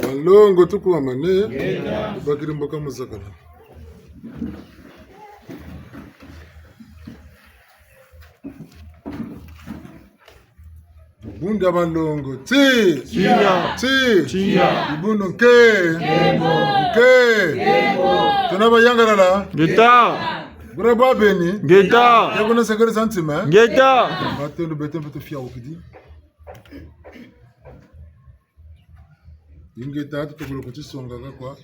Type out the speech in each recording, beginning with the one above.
Malongo tuku amane bakiri mboka muzakala bunda malongo ti ibundo nke tunaba yangarala Geta Braba beni Geta yakuna sekere santima Geta batendo betem peto fia okidi ingeta tukulu kutisonga kwa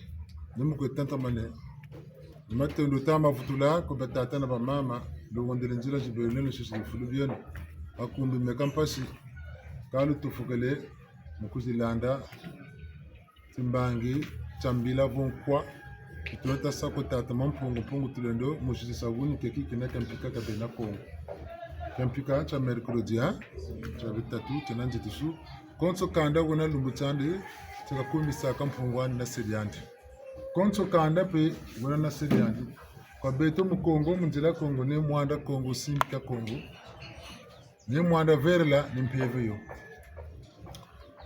nimuko tanta mane matendo tama futula ko batata na mama do wondele njira jibele no sisi fulubian akumbi mekampasi kalu tufukele mukuzilanda timbangi chambila vonkwa kitota sako tata mampungu tulendo mushisi sabuni keki kina kampika kabena kongo kampika cha mercredi ha cha bitatu chananje tisu konso kanda gona lumbuchande chaka kumisa kampungwani na seriandi konso kanda pe gona na seriandi kwa beto mukongo munjila kongo ne mwanda kongo simpika kongo ne mwanda verla ni mpeve yo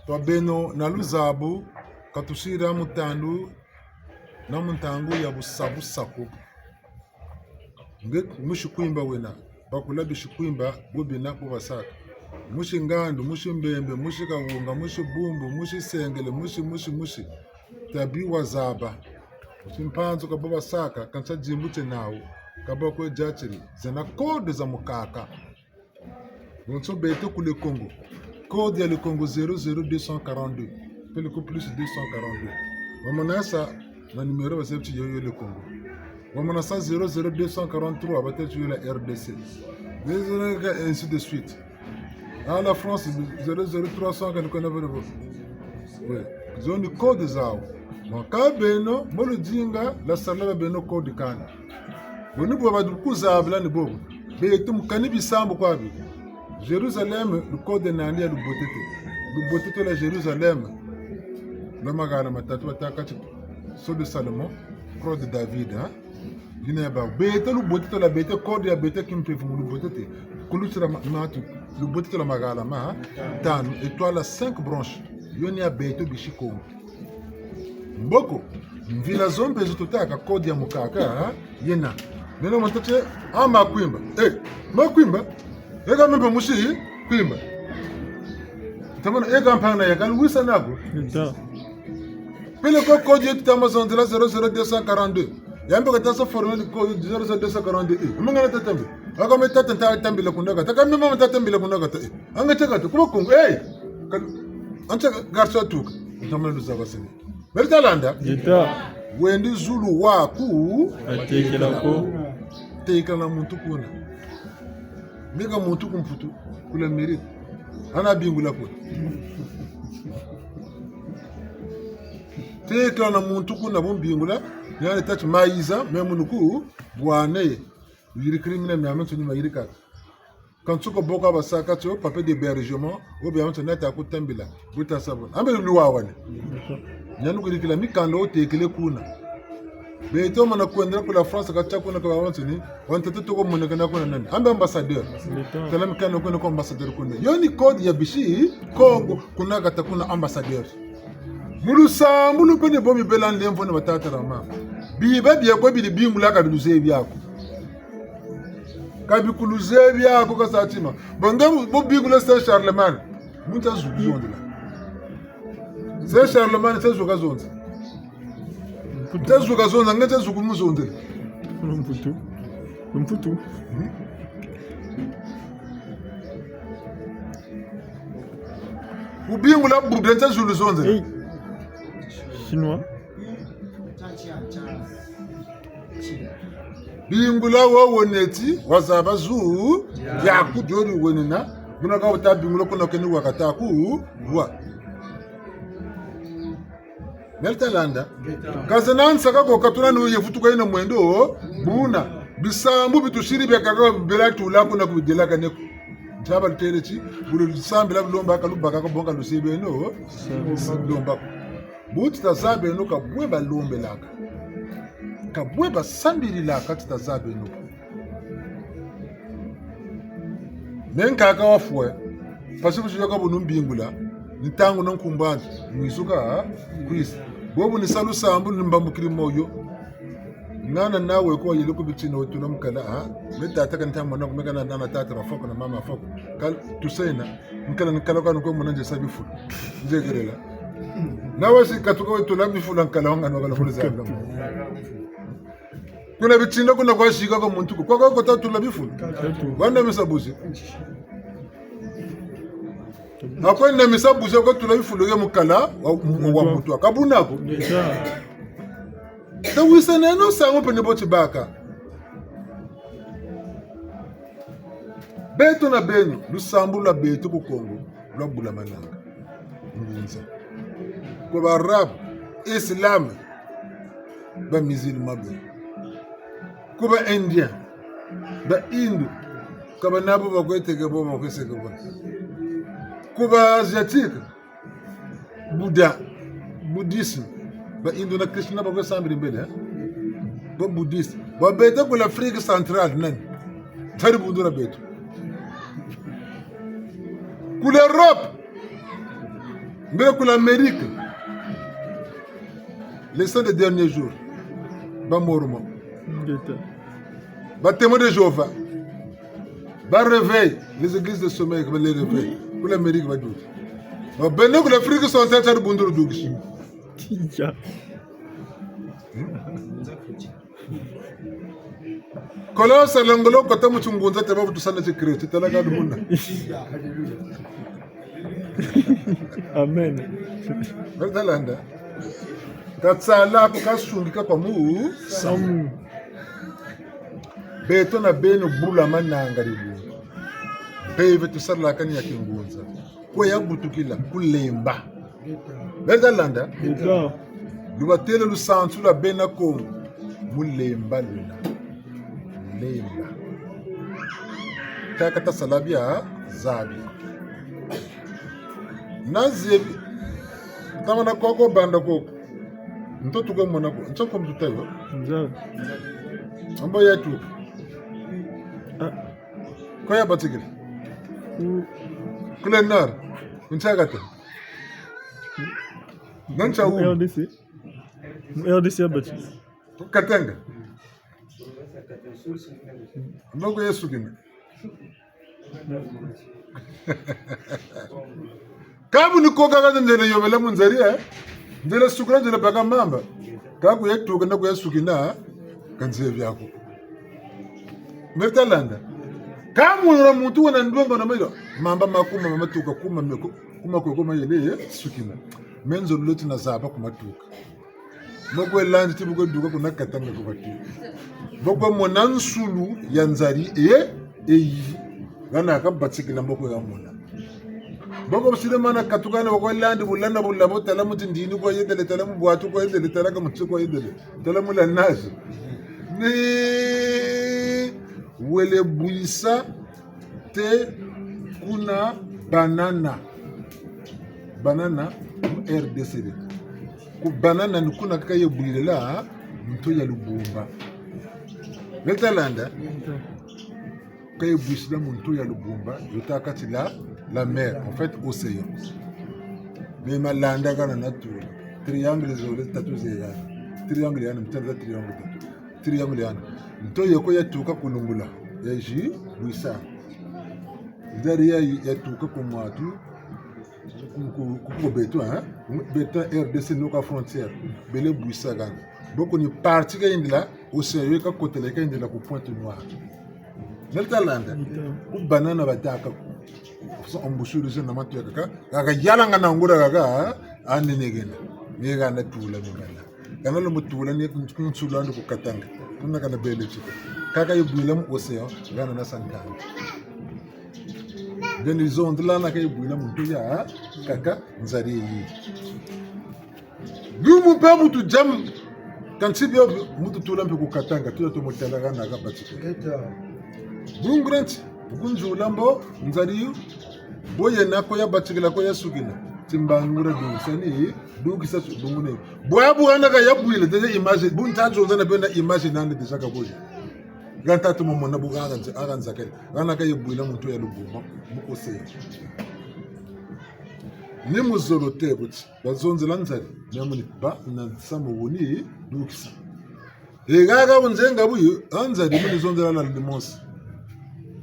to beno na luzabu katushira mutandu na muntangu ya busabu sako nge mushikwimba wena bakula bishikwimba bobina kubasaka mushi ngandu mushi mbembe mushi kawunga mushi bumbu mushi sengele mushi tabi wazaba simpanzo kababa saka kansa jimbute nawo kabako jachiri zena code za mukaka bonso beto kule Congo code ya le Congo 00242 pele ko plus 242 wamanasa na numéro va ser yo le Congo wamanasa 00243 va être la RDC ainsi de suite. À la France, 00300 que nous connaissons. Oui. Ils ont le code zao. Donc, quand beno, moi le dinga, la salle beno code kan. Vous ne pouvez pas du coup zabla ni bobo. Mais tu m'cani bisambo quoi bi. Jérusalem, le code nani le botete. Le botete la Jérusalem. Le magana matatu atakati. So de Salomon, croix de David, hein. Gineba. Bete le botete la bete code ya bete qui me fait le botete. Kulutsira matu. Le bout de la magala ma tan étoile à 5 branches yoni a beto bishiko mboko mvila zombe zitotaka kodi ya mukaka yena neno matache ama kwimba makwimba ega membe mushi kwimba tamana ega mpana ya kan wisa nako pele ko kodi yetu Amazon de la 00242 yambe ka tasa formule code 00242 mungana tatambe aga metata ntatambe la kundaga takame mama tatambe la kundaga ta anga taka to kuba kongo anta garso tuka tamana luzaba sene bertalanda Geta wendi zulu waku tekela muntu kuna mega muntu kumputu kula meri ana bingula ko tekela muntu kuna bombingula yani tatu maiza memunuku bwane yiri criminel mais amanto ni mayirika quand tu ko boka basaka tu papier d'hébergement ou bien on neta ko tambila buta sabon ambe luwa wane nyanu ko dikila mikando tekele kuna beto mana kwendra ko la France ka chako na ko awanto ni wanta to ko moneka na ko nani ambe ambassadeur kala mikando ko ambassadeur kuna yoni code ya bishi Congo kuna kata kuna ambassadeur mulusa mulu pene bomi belan lemfo na batata rama biba biya ko bi bingula ka biluze byako kabi kuluze byako ka satima banga bo bingula Saint Charlemagne munta zuguzonde la Saint Charlemagne tsezuka zonze tsezuka zonze ngate zugumuzonde Mputu ubingula bude tsezuka zonze Chinois bingula wo woneti wazaba zu ya kudori wonina buna ka uta bingula kuna keni wakata ku wa Meltalanda kazanansa kako katuna no yefutuka ina mwendo buna bisambu bitushiri byakaka belatu la kuna kubidela kaneko jabal terechi bulu sambila lomba kalubaka ko bonga lusibe no lomba buti tazabe no kabweba lombe laka kabweba sambili laka tazabe no menkaka wafwe parce que je ko bunu mbingula nitangu nankumbani mwisuka kwisi bobu ni salu sambu nimbambukiri moyo ngana nawe ko yele ko bitino tunam kala meta taka ntama na kumeka na nana tata rafoko na mama rafoko kal tusena nkala kan ko munanje sabifu njegerela nawe sikatuko tunam fula nkala wanga no kala fuliza kuna bitino kuna kwa shika ko muntu ko tatula bifu wanda misabuzi Ako na misabuzi ko tula bifu lo mukala wa mutu akabunako da wisana no sango pene boti baka beto na benyo lusambula beto ku Kongo lwa bula mananga ngunza ko ba Arab Islam ba musulman be ko ba India ba Hindu ko ba nabo ba kweteke bo ba kweseke bo ko ba Asiatique Buddhisme ba Hindu na Krishna ba ko sambiri mbele ba Buddhiste ba beto ko l'Afrique centrale nan tari bundura beto pour l'Europe, mais pour l'Amérique, les 100 derniers jours, ba mormo, ba témoin de Jéhovah, ba réveil, les églises de sommeil, comme les réveils, pour l'Amérique, va dire. Ba benno pour l'Afrique sont en train de bundura dougi. Kola salangolo kota muchungunza teba butusana chikristo talaga dumuna. Amen. Verdalanda. Katsala kashungika kwa mu Samu. Beto na beno bula mananga ribu. Beve tusala kani ya kingunza. Kwa ya butukila kulemba. Verdalanda. Eka. Lubatele lusantu la bena ko mulemba luna. Lemba. Takata salabia zabi. Nazebi. Tamana koko banda koko. Ntoto kwa mwana ko. Nchoko mtutayo. Nza. Ambo ya tu. Kwa ya batigili. Kule nar. Nchagata. Nancha u. RDC abati. Katanga. Mboko Yesu kime. Kabu ni koka kaza ndele yobela munzaria ndele sukura ndele baka mamba kabu yetu kana kwa Yesu kina kanze vyako Mertalanda kamu na muntu wana ndongo na mayo mamba makuma mamatuka kuma yele sukina menzo loti na zaba kumatuka Mboko elandi tibuko duka kuna katanga kwa batu Mboko monansulu yanzari eyi gana akabatsikila mboko ya mona Mboko msile mana katukana wako elandi bulanda bulabo talamu tindini kwa yedele talamu buatu kwa yedele talaka mtsu kwa yedele talamu la nazi ni wele buisa te kuna banana RDC ku banana ni kuna kaka yebulela mto ya Lubumba Netalanda kaya yebuisila mto ya Lubumba yota kati la mer en fait océan mais malanda kana nature triangle zole tatu zeya triangle yana mtanda triangle yana mto yako yatuka kulungula yaji buisa ndari ya tuka kumwatu kuko beto beto RDC noka frontière bele buisa gana boko ni parti ka indila océan ka côté ka indila ku Pointe Noire Neltalanda ku banana bataka so embouchure je na matu kaka yalanga na ngura kaka anenegena ngega na tula ngana kana lo mutula ni kunsula ndo kukatanga kuna kana bele chiko kaka yubulam océan gana na sankana then ils ont là na kay buila muntu ya kaka nzari yi gumu pa mutu jam kan sibyo mutu tula mpe kukatanga tula to mutala gana ka batiko bungrant bunjulambo nzari boye nako ya batikila ko ya sugina timbangura dusani dugisa dungune boabu anaka ya buile de image buntajo zana benda image nande de saka boye ganta to momona buga aganza kale anaka ya buile muntu ya Lubumba mukose ni muzolote buti bazonzela nzali nyamuni ba na samo woni dukisa egaga bunzenga buyu anzali muni zonzela na limonsi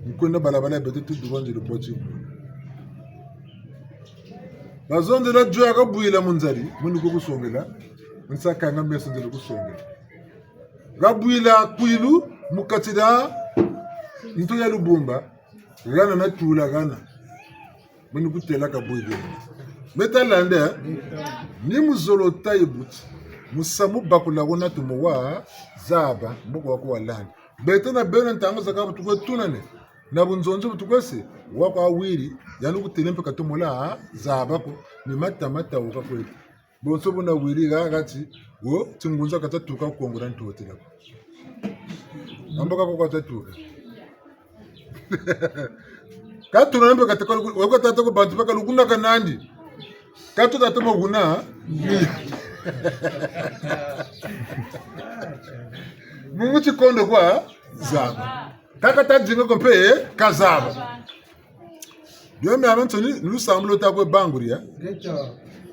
nkwenda balabala bete tudu banji lupoti bazonzela jwa ka buyila munzali muni ko kusongela nsaka ngambe sonzela kusongela gabuyila kwilu mukatira nto ya lubumba gana na tula gana muni kutela ka buyila metalande ni muzolo taibuti musamu bakula wona tumuwa zaba mboko wako walanda betona bena ntango zaka butukwe tunane na bunzonzo butukwese wako awiri yani kutelempe katomola zaba ko ni mata uka kwetu bonso bona wiri gagati wo tingunza katatuka kongora ntotela amboka ko katatuka katuna nambe katakalo wako tatako bantu baka lukunda kanandi katu tatamo guna mungu chikondo kwa zaba kaka tajinga kompe kazaba yo me avantoni nous semble ta ko banguria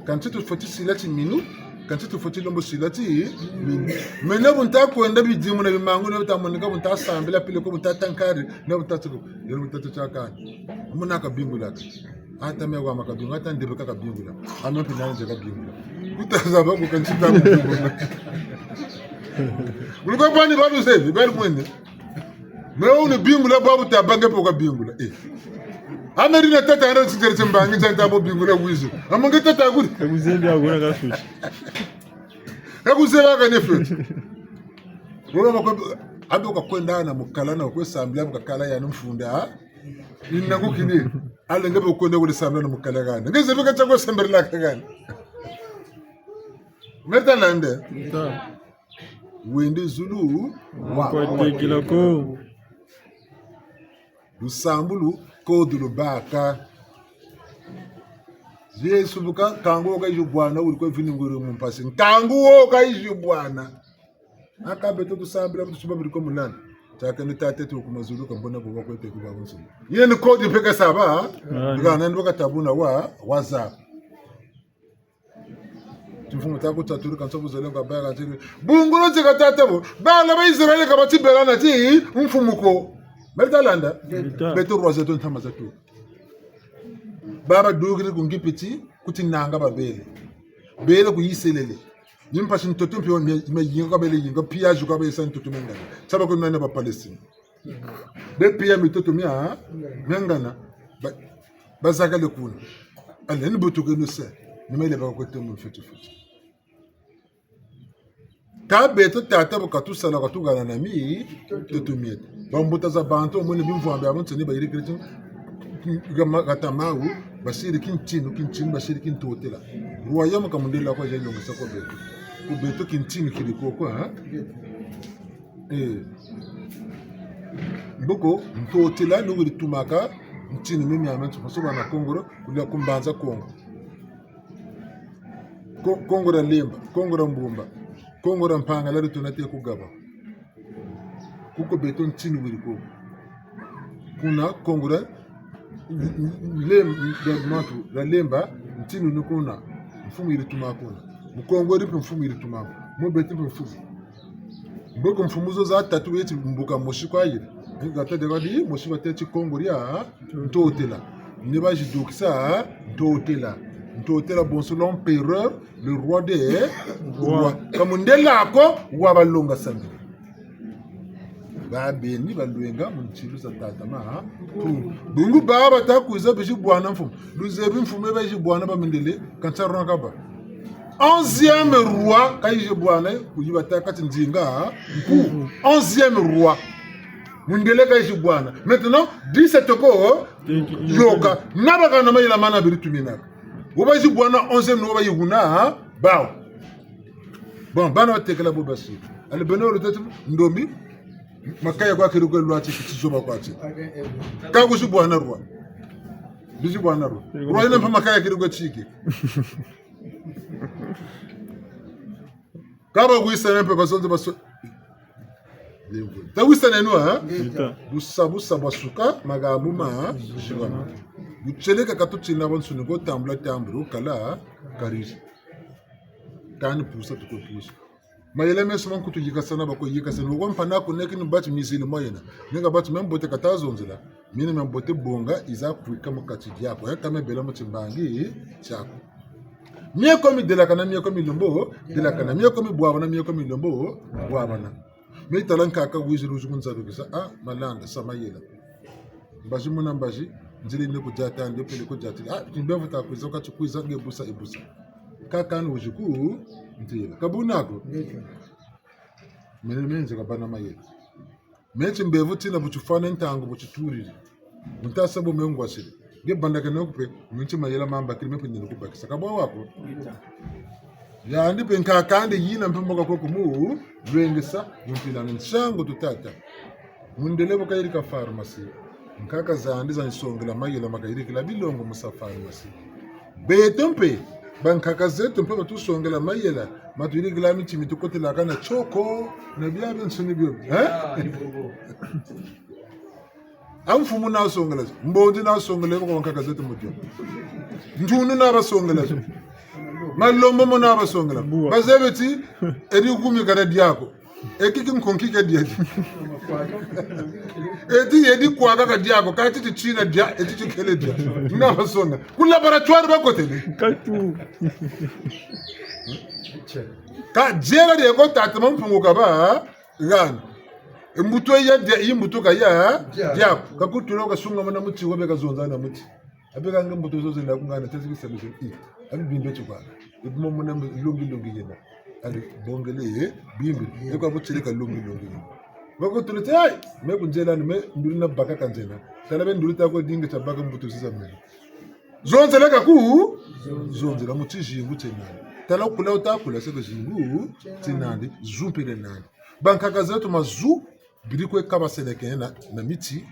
quand tu foti silati minu quand tu foti lombo silati minu mena bunta ko enda bidimu na bimangu na bitamonika bunta sambela pile ko bunta tankari na bunta tuko yo bunta chaka muna ka bingula ata mewa makabingu ata ndebe ka bingula ame pinana je ka bingula kutazaba ko quand tu ta bingula Mulko bani babu sevi bali mwene Meo ni bingula babu tabange poka bingula Amerina tata anga tsinderetse mbangi ntsanta bo bingula wizo amange tata akuri Kakuzebi agora gashuti Kakuzeba kanefe Rola mako abe kwenda na mukala na kwesambya mukala ya numfunda Inna kukini alenge bo kwenda kuli sambya na mukala gani ngeze bika chako semberla kagani Merta nande Wende Zulu Kiloko Lusambulu Kodulu Baka Yesu buka kango ka yubwana uri ko vininguru mumpasi kango ka yubwana akabeto tusambira tusuba biri ko mulana taka ni tate tu kumazulu kambona bo ko te kuba bonso yeni kodi peka saba ngana ndo tabuna wa waza Tufunga tako taturu kanso buzole ngaba kanso bungulo tsika tatabo bana ba Israeli ka batibela na ti mfumuko Metalanda beto rozeto ntamaza tu Baba dugri kungipiti kuti nanga babele bele kuyiselele nimpa sintoto mpyo me yinga bele yinga piage ka bele santoto mengana saba ko nana ba Palestine de pia mitoto mia mengana bazaka le kuna aleni botuke no se nimele ba ko temu fetu ka beto tata ba katusala ka tugana na mi totumie bambuta za bantu mone bimvambe amontene ba irikritin gama katamawu basiri kintinu basiri kintotela royaume kamundela kwa jengo ngisako beto ku beto kintinu kiliko kwa mboko ntotela nunguri tumaka ntinu mimi amantu masoba na kongoro kulia kumbanza kongo kongora lemba kongora mbumba kongora mpanga la tunate kugaba kuko beto ntinu wiliko kuna kongora la lemba ntinu nukuna mfumu ilituma kuna mukongori pe mfumu ilituma mo beti pe mfumu mboko mfumu zo za tatu yeti mbuka moshi kwa yiri ngata de gadi moshi bateti kongoria ntotela ne ba jidokisa ntotela bon selon l'empereur le roi des rois kamundela ko wa balonga sambi babeni baluenga munchilu sa tatama bungu baba takuza bishi bwana mfumu luzebi mfumu beji bwana ba mindele kantsarona kaba 11e roi kaije bwana kujiba takati nzinga 11e roi mundele kaije bwana maintenant 17 ko yoka nabaka na mayila mana biritumina obaji bwana 11e no bayi guna bawo bon bana tekela bo basi ale benoro tetu ndombi makaya kwa kirugo lwati kitizoba kwati kagu si bwana rwa bisi bwana rwa ina pa makaya kirugo chiki kaba gwisa nempe basonze baso ta wisa nenwa ha busa basuka magamuma shibana Ucheleka katuchina wansuni go tambla tambro kala karisi. Kani pusa tuko pusa. Mayele mesman kutu yikasana bako yikasana. Ugon panako neki ni bati misili moyena. Nenga bati membote katazonzela. Mine membote bonga iza puika mkati diako. Ya kame bela mchimbangi chako. Mie komi delakana mie komi lombo delakana. Mie komi buabana mie komi lombo buabana. Mie talanka aka wizi rujukunza rukisa. Ah malanda sama yela. Mbaji muna mbaji. Njili ne kujata ndio pele kujatili. Ah kimbevu takuiza ukachukuiza ngebusa ibusa. Kakani ujuku ntila. Kabunako. Menze kabana mayela. Mechi mbevu tina buchufana ntango buchituriri. Untasa bo mengwasili. Ge bandaka nokupe minchi mayela mamba kiri mepe nilo kubakisa. Kabwa wako. Ya andi penka kande yina mpemboka koko mu rwengesa mpila nshango tutata. Mundelebo kairika pharmacy. Nkaka zandi za nisongela mayela makairika la bilongo musa pharmacy. Betompe bankaka zetu mpe batusongela mayela matuirika la michi mitukote la kana choko na biabe nsuni bio. Amfumu na songela mbondi na songela ko bankaka zetu mutyo. Njunu na basongela. Malombo mo na basongela. Bazebeti eri gumi kada diako. Ekiki nkonkike diadi. Edi kwaga ka diako ka titi china dia eti kele dia. Na basonga. Ku laboratoire ba kotele. Katu. Ka jela de ko tatama mpungu ka ba gana. Mbuto ya dia imbuto ka ya diako. Ka kutulo ka sunga mana muti wobe ka zonza na muti. Abeka ngambuto zozo nda kungana tesi solution i. Abi bimbe chukwa. Ibmo muna longi yena. Ali bongele bimbi eko abuchileka longi bako tulete ay me kunjela ni me ndurina baka kanjena tala be ndurita ko dinga tabaka mbuto sisa me zonzela ka ku zonzela mutiji ngutena tala kula utakula sebe jingu tinandi zumpele nandi banka zetu mazu biriko ekaba seleke na miti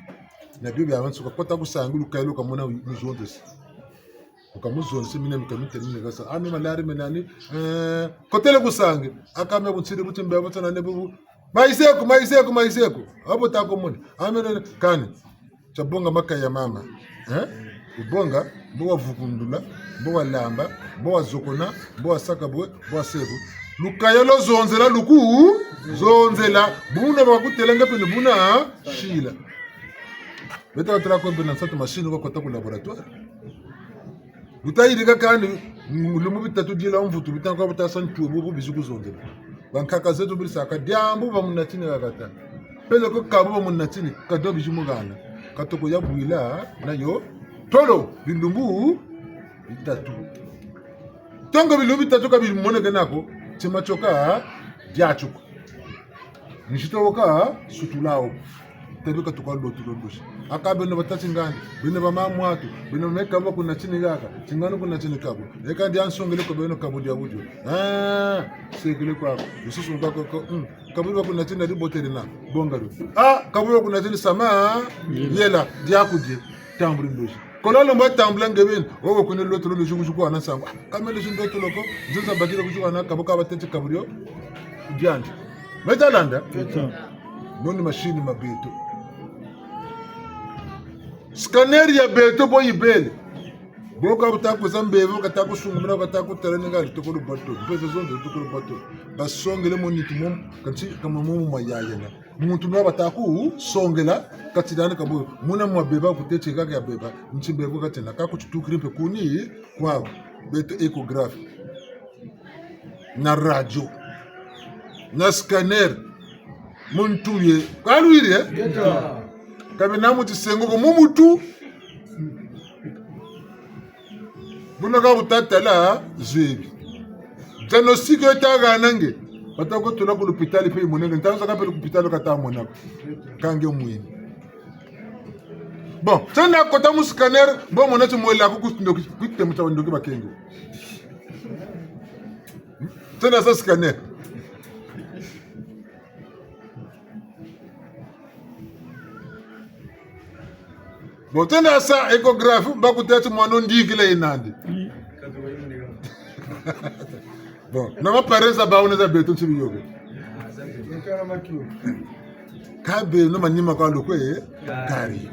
na bibi avansu kokota kusangulu kailo kamona muzondesi ukamuzona semina mikamiterine gasa ame malari menani kotele kusange akame kutsiri kuti mbe batana nebu maiseko abo tako muni ame kani chabonga makaya mama ubonga mbo vukundula mbo lamba mbo zokona mbo saka mbo sebu lukayelo zonzela luku zonzela buna bakutelenga pene buna shila beta tra ko bena satu machine ko kota ku laboratoire Butairika kandi lumu bitatu dila mvutu bitanka butasan tubo bo bizuku zonzela bankaka zetu birisaka diambu bamunatini gakata pele ko kabo bamunatini kado bijumugana katoko ya buila nayo tolo bilumbu bitatu tongo bilumbu bitatu ka bimoneka nako timachoka diachuko nishitoka sutulao tebika tukalo tulondoshi akabe no batati ngani bine bamamu watu bine mekabo kuna chini gaka chingano kuna chini kabo eka ndi ansongele ko beno kabo dia bujo sekele kwa ususu ngako kabo kuna chini ndi botere na bongaru kabo kuna chini sama yela dia kuje tambri ndoshi kolalo mba tambla ngeben ogo kuna lotolo lo jugu jugu anasangwa kamele shindo toloko nzenza bakira kujugu ana kabo ka batete kabrio diandi metalanda noni machine mabeto scanner ya beto boy bele boka butaku zambevo katako sungumira katako tereninga litokolo bato mpezo zondo litokolo bato basongele monitu mom kanti kama mumu mayayena muntu no bataku songela katidana kabo muna mwabeba kuteche kaka ya beba nchimbevo katena kako tutukrimpe kuni kwa beto ecography na radio na scanner muntu ye kaluire kabina muti sengo ko mumutu buna ka butatala zebi diagnostic etaga nange batako tula ku hospital pe monenge ntanza ka pe ku hospital ka ta monako kange mwini bon tana ko ta scanner bo monato moela ku kustindo kutte mutawondo ke bakenge tana sa scanner Botena sa ecographe bakutete mwana ndikile inandi. Bon, na maparenza baoneza beto chibiyoge. Kabe no manima kwa lokwe kari.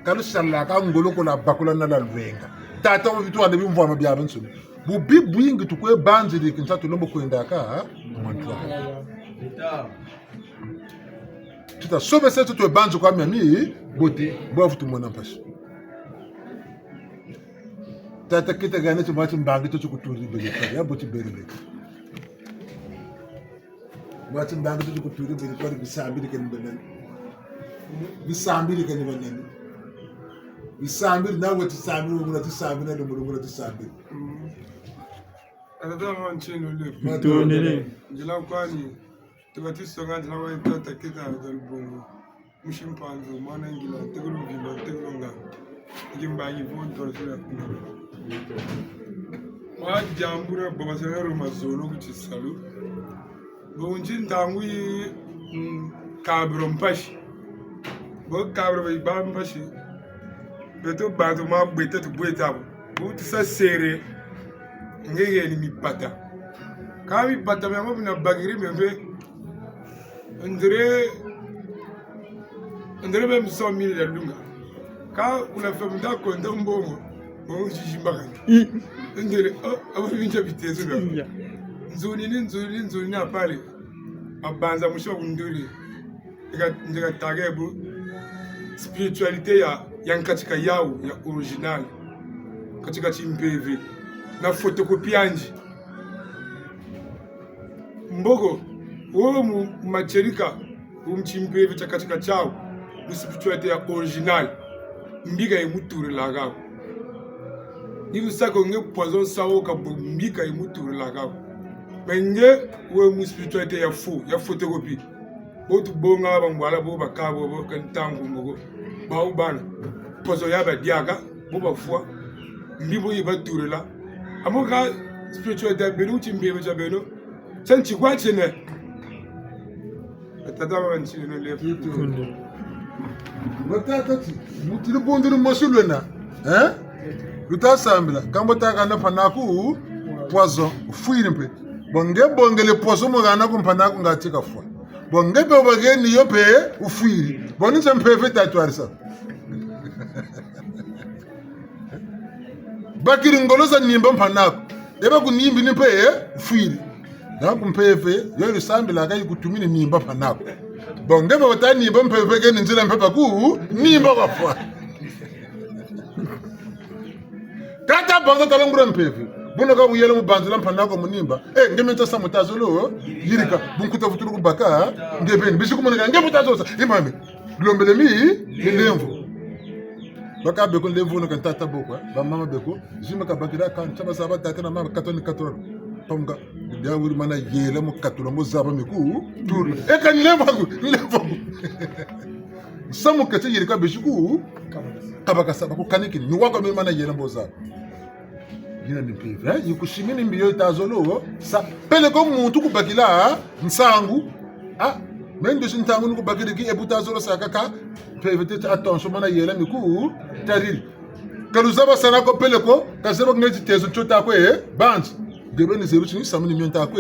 kalu shala ka ngolo ko la bakula na la lwenga tata mo bitu ande bimvo ma bia bansu bu bibu ingi tukwe banzi di kinsa tulombo kwenda ka mwantwa tuta sobe setu tu banzi kwa mimi bote bofu tumona mpashi tata kita gane tu bati mbangi tu kuturi bele ya boti bele bati mbangi tu kuturi bele kwa bisambiri kan belen bisambiri kan belen bisambiri na wati sambiri ngula ti sambiri na ngula ti sambiri Ada man chino le. Mtonele. Jila kwani tukati songa jila wa tata kita dal bongo. Mushimpanzo mana ngila tegulu ngila tegulu nga. Ngimba yivon torsula. Wa jambura baba sero mazolo kuchisalu. Bonji ndangui kabro mpashi. Bo kabro ba mpashi. Beto bato ma bwete tu bweta. Bo tisa sere. Ngege ni mipata. Kama mipata myango na bagiri membe. Ndere même 100 000 ya lunga. Ka unafanya mdako ndo mbongo. Bongo jijimba. Ndere abo binja bitezo bya. Nzuri na pale. Abanza musho kunduri. Ndega tagebu spiritualite ya katika yao ya original. Katika chimpevi. Na fotokopianji mbogo wewe macherika umchimpevi cha katika chao spirituality ya original mbiga imuture lagao ni usako nge poison sawo ka mbiga imuture lagao menge wewe spirituality ya photocopy botu bonga bangwala bo bakabo bo kantangu mbogo ba ubana pozo yaba diaga bo bafua mbibo ibature la amoka spiritual da benu chimbe cha benu chanchi kwache ne tata wanchi no le watata mutile bonduru mosulena lutasambila kambo taka panaku poison fuirimpe bongele poison mo gana ko panaku ngatika fwa bongebe obageni yope ufuiri bonisa mpeve tatwarisa bakiri ngoloza nimba mpanako eba kunimbi nipe fuiri na kumpeve yo sambila ka ikutumini nimba mpanako bongebe wata nimba mpeve ke nzira mpepa ku nimba kwa fwa tata bonga talangura mpeve buno ka buyele mubanzula mpanako munimba ngementa samutazolo yirika bunkuta futuru kubaka ngebeni bishikumoneka ngemutazosa imame lombele mi lemvu baka beko lemvu no kantata boko ba mama beko jima ka bakira kan chaba saba tata na mama katoni katoro ponga dia wuri mana yele mu katulo mo zaba miku tur kan lemvu samu kete yirika bishiku kabaka saba ko kaniki ni wako mi mana yele mo zaba yina ni pive yikushimini mbiyo itazolo sa pele ko muntu kubakila nsangu mendo sintangu ni kubakira ki ebutazolo sakaka pevete attention mana yela miku taril kaluzaba sana ko pele ko kaseba ngeti tezo chota ko band gebe ni zeru chini samuni myonta ko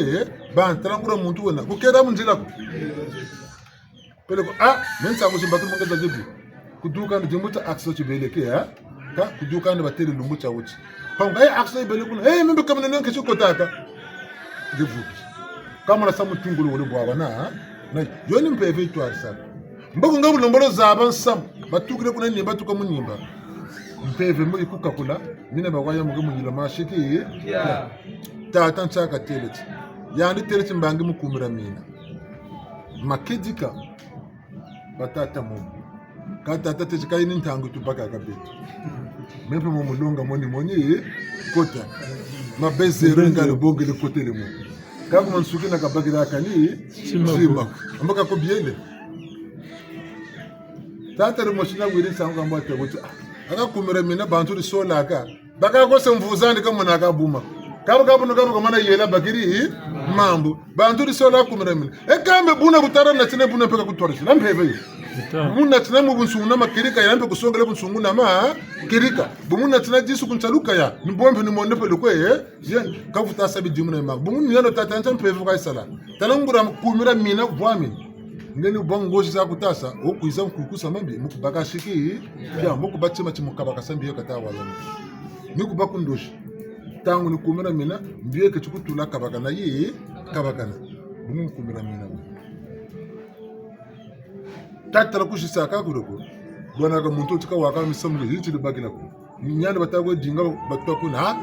band trangura muntu wona ko kera munjila ko pele ko mensangu simbatu mongeza jebi kuduka ndi muta akso chibeleke ka kuduka ndi bateri lumbu cha wuchi panga akso ibele kuna mimbe kamna nonke chukotaka devuki kama na samu tingulu wole bwa na yoni mpeve itwari sana mbako ngabu lombolo zaba nsam batukire kuna nimba batuka munimba mpeve mbo ikukakula mina bagwaya muge munyila mashiki tata nchaka teleti yandi teleti mbangi mukumira mina makedika batata mu katata tezika ini ntangu tupaka kabetu mepe mo mulunga moni kota mabezero ngalo bongele kotele mo kaku mansuki na kabagira kani sima ambaka ko biele tata remoshina wiri sangu kamba tebuti aka kumira mina bantu risola aka baka ko semvuzani kama na kabuma kabu no kabu mana yela bakiri mambo bantu risola kumira mina kambe buna butara na tine buna peka kutwarisi nampeve muna tina mubunsungu makirika yampe kusongela bunsungu ma kirika bumuna tina jisu kunchaluka ya nibombe ni monde pele ko je kavuta sabi jimuna ma bumun yano tatanta mpeve ka sala talangura kumira mina vwami ngeni bon ngoshi za kutasa okuiza mkukusa mambi mukubaka shiki pia mukubachima chimukabaka sambi kata wala nikuba kundoshi tangu nikumira mina mbiye kechukutula kabaka na ye kabaka na bumu kumira mina tatara kushisa kakuroko bwana ga muntu tika waka misamre hichi libagila ko nyanda batago dinga batako na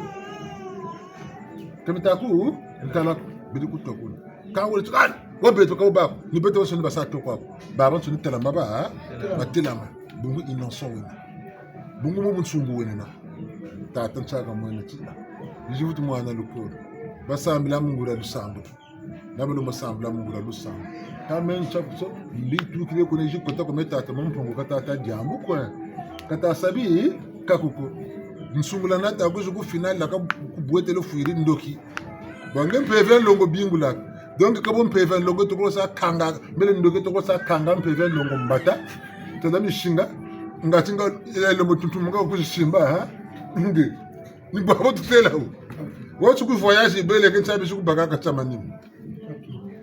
temitaku ntala bidi kutokuna kawole tukani wabeto ka ba ni beto so ni basa to kwa baba so ni telama ba batelama bungu innocent wena bungu mo bunsungu wena na tata nchaka mwene ti yivutu mwana lukuru basambila mungura lusambu nabalo masambila mungura lusambu kamen chapu so mbitu kile kone jikota ko metata mompongo katata jambu kwa kata sabi kakuko nsungula nata kuzuku final la ka kubwete lo fuiri ndoki bange mpeve longo bingula donc kabo mpeve longo to sa kanga mele ndoki to sa kanga mpeve longo mbata tadami shinga ngatinga ile mutuntu mga kushimba ha ndi ni babo tutela ho watu ku voyage bele ke tsabi shuku bagaka tsamani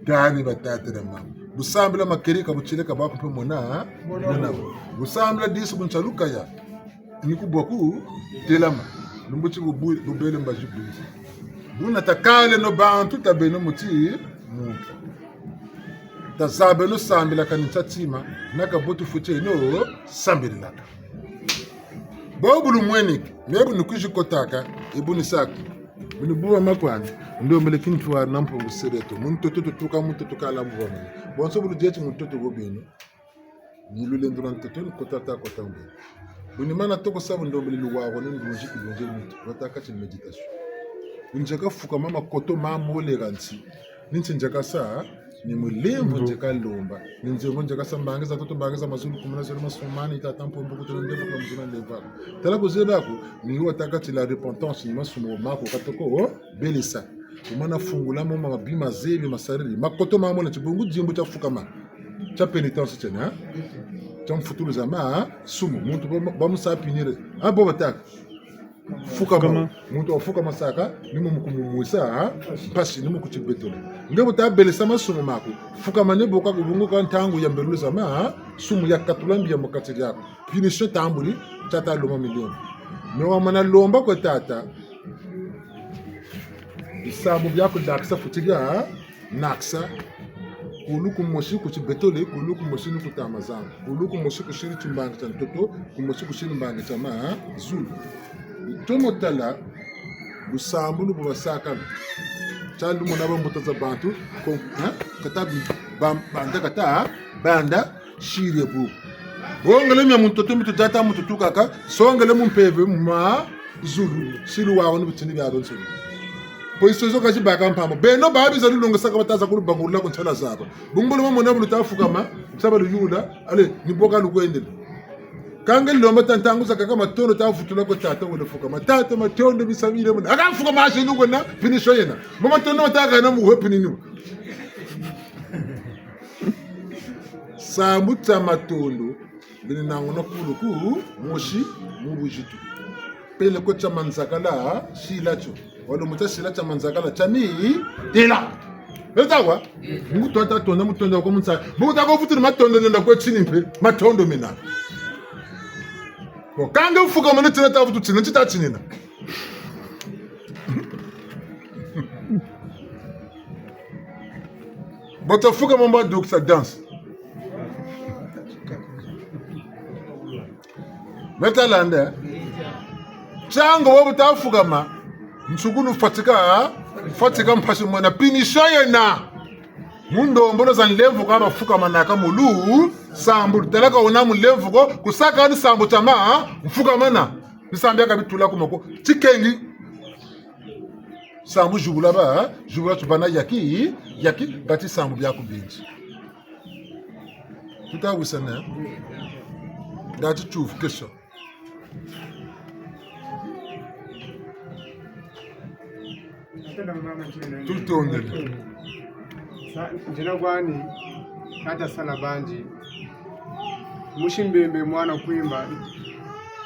gani batata da mama busambla makeri ka buchile ka ba ko mona mona busambla disu bunchaluka ya ni kuboku telama lumbuchi bubele mbajibu buna takale no bantu tabeno muti mu tazabe no sambila kanitsa tima naka botu fuche no sambila bobulu mweni mebu nukuji kotaka ibuni saki buni buwa makwani ndo melekin tuwa nampo ngusireto muntu tutuka muntu tukala mbuwa bonso bulu jeti muntu tugobino ni lule ndurante tun kotata kotambe buni mana toko sabu ndo melilu wawo ni ndunji kudunje mutu wataka chi meditation njaka fuka mama koto mamo leganti ninjaka sa ni mulembo njaka lomba ninjengo njaka sa mbangeza toto mbangeza mazulu kumuna zero masomani ita tampo mbuku to ndevo kwa mzuna leva tala ko zebako ni wataka chi la repentance ni masumo mako katoko belisa umana fungula mama mabima zebi masariri makoto mamo na chibungu jimbo cha fuka ma cha penitence tena cha mfutulu zama sumo muntu bamusapinire abo bataka fuka muntu ofuka masaka nimu mukumumuisa pasi nimu kuchibetole ngebo tabele sama sumu mako fuka mane boka kubungu kan tangu ya mbelu sama sumu ya katulambi ya mokati yako finisho tambuli chata loma milioni mewa mana lomba ko tata isabu byako daksa futiga naksa kuluku moshi kuchibetole kuluku moshi ni kutamazanga kuluku moshi kushiri chimbanga chantoto kumoshi kushiri mbanga chama zulu tomo tala busambu no bubasaka chandu mona bambuta za bantu ko katabi banda kata banda shire bu bongale mya muntu tumtu data muntu tukaka songale mumpeve ma zulu silu wa onu bitini bya donso poiso zo kaji baka mpamo beno babi za lulonga saka bataza kulu bangula ko ntala zaba bungolo mona bulu tafukama saba luyula ale ni boka lukwendele kangeli lomba tantangu zakaka matondo tafutula ko tata wala fuka matata matondo bisamire mun aka fuka mashi nugo na finisho yena mama tondo mataka na mu hopini ni samuta matondo bini nango na kulu ku moshi mubujitu pele ko chamanzakala shilacho wala muta shilacha manzakala chani dela etawa mungu tonta tonda mutondo ko munsa mungu tako futula matondo nda ko chini mpe matondo mina kanga ufuka mwana tina tafutu tina chita chinina bota fuka mamba doksa dance metalande chango wabu tafuka ma msugunu fatika mpashi mwana pinishoye na mundo mbono za nlevu kama fuka manaka mulu sambu teleka ona mulevu ko kusaka ni sambu chama mfuka mana nisambia kabitula kumoko chikengi sambu jubula tubana yaki gati sambu byako binji tutawusana gati chufu kesho tutondele jina gwani kata sana banji mushimbembe mwana kuimba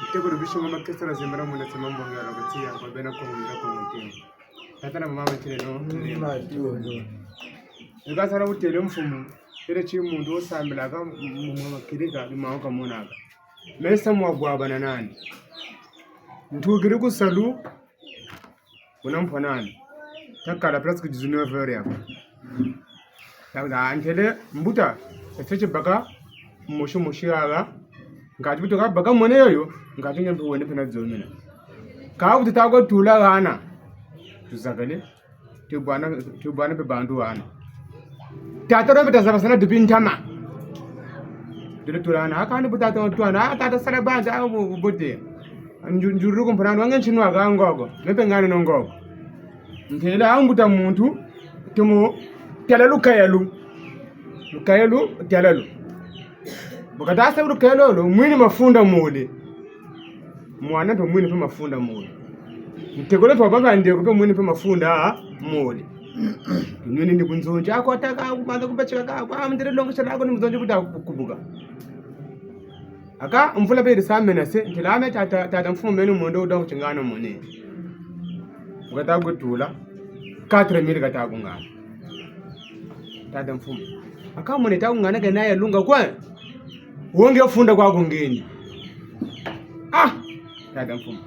itegoro bisho mama kesera zembara mwana semambo ngara batia kwa bena ko munda ko mutima tata na mama tire no ngasa na utele mfumu tere chi mundu osambila ka mwa kirika limauka monaka mesa mwagwaba na nani ntugiri kusalu unampa nani takala presque 19 heures yako tabuda antele mbuta eseche baka moshi ala ngati bito ka baka mone yoyo ngati nyambe wone pena zomina ka utitago tula gana tuzakale tubana pe bandu ana tataro bita sabasana dubintama dile tulana akani buta twana tata sala banja bote njuru ko mpana wangen chinu aga ngogo mepe ngani no ngogo ndela ambuta muntu tumu telalu kayalu telalu bukata sabru kayalo mwini mafunda mole mwana to mwini pe mafunda mole mtegole to baba ndiye ko pe mwini pe mafunda mole nini ni kunzonja akotaka kubanza kupachika ka kwa mndire longo chalako ni mzonja buta kubuka aka mvula be risamena se ntilame tata mfumo menu mondo uda kuchingana mone ukata gutula 4000 kata kungana tata mfumo aka mone ta kungana ga naye lunga kwa wonge funda kwa kungeni tata mfumo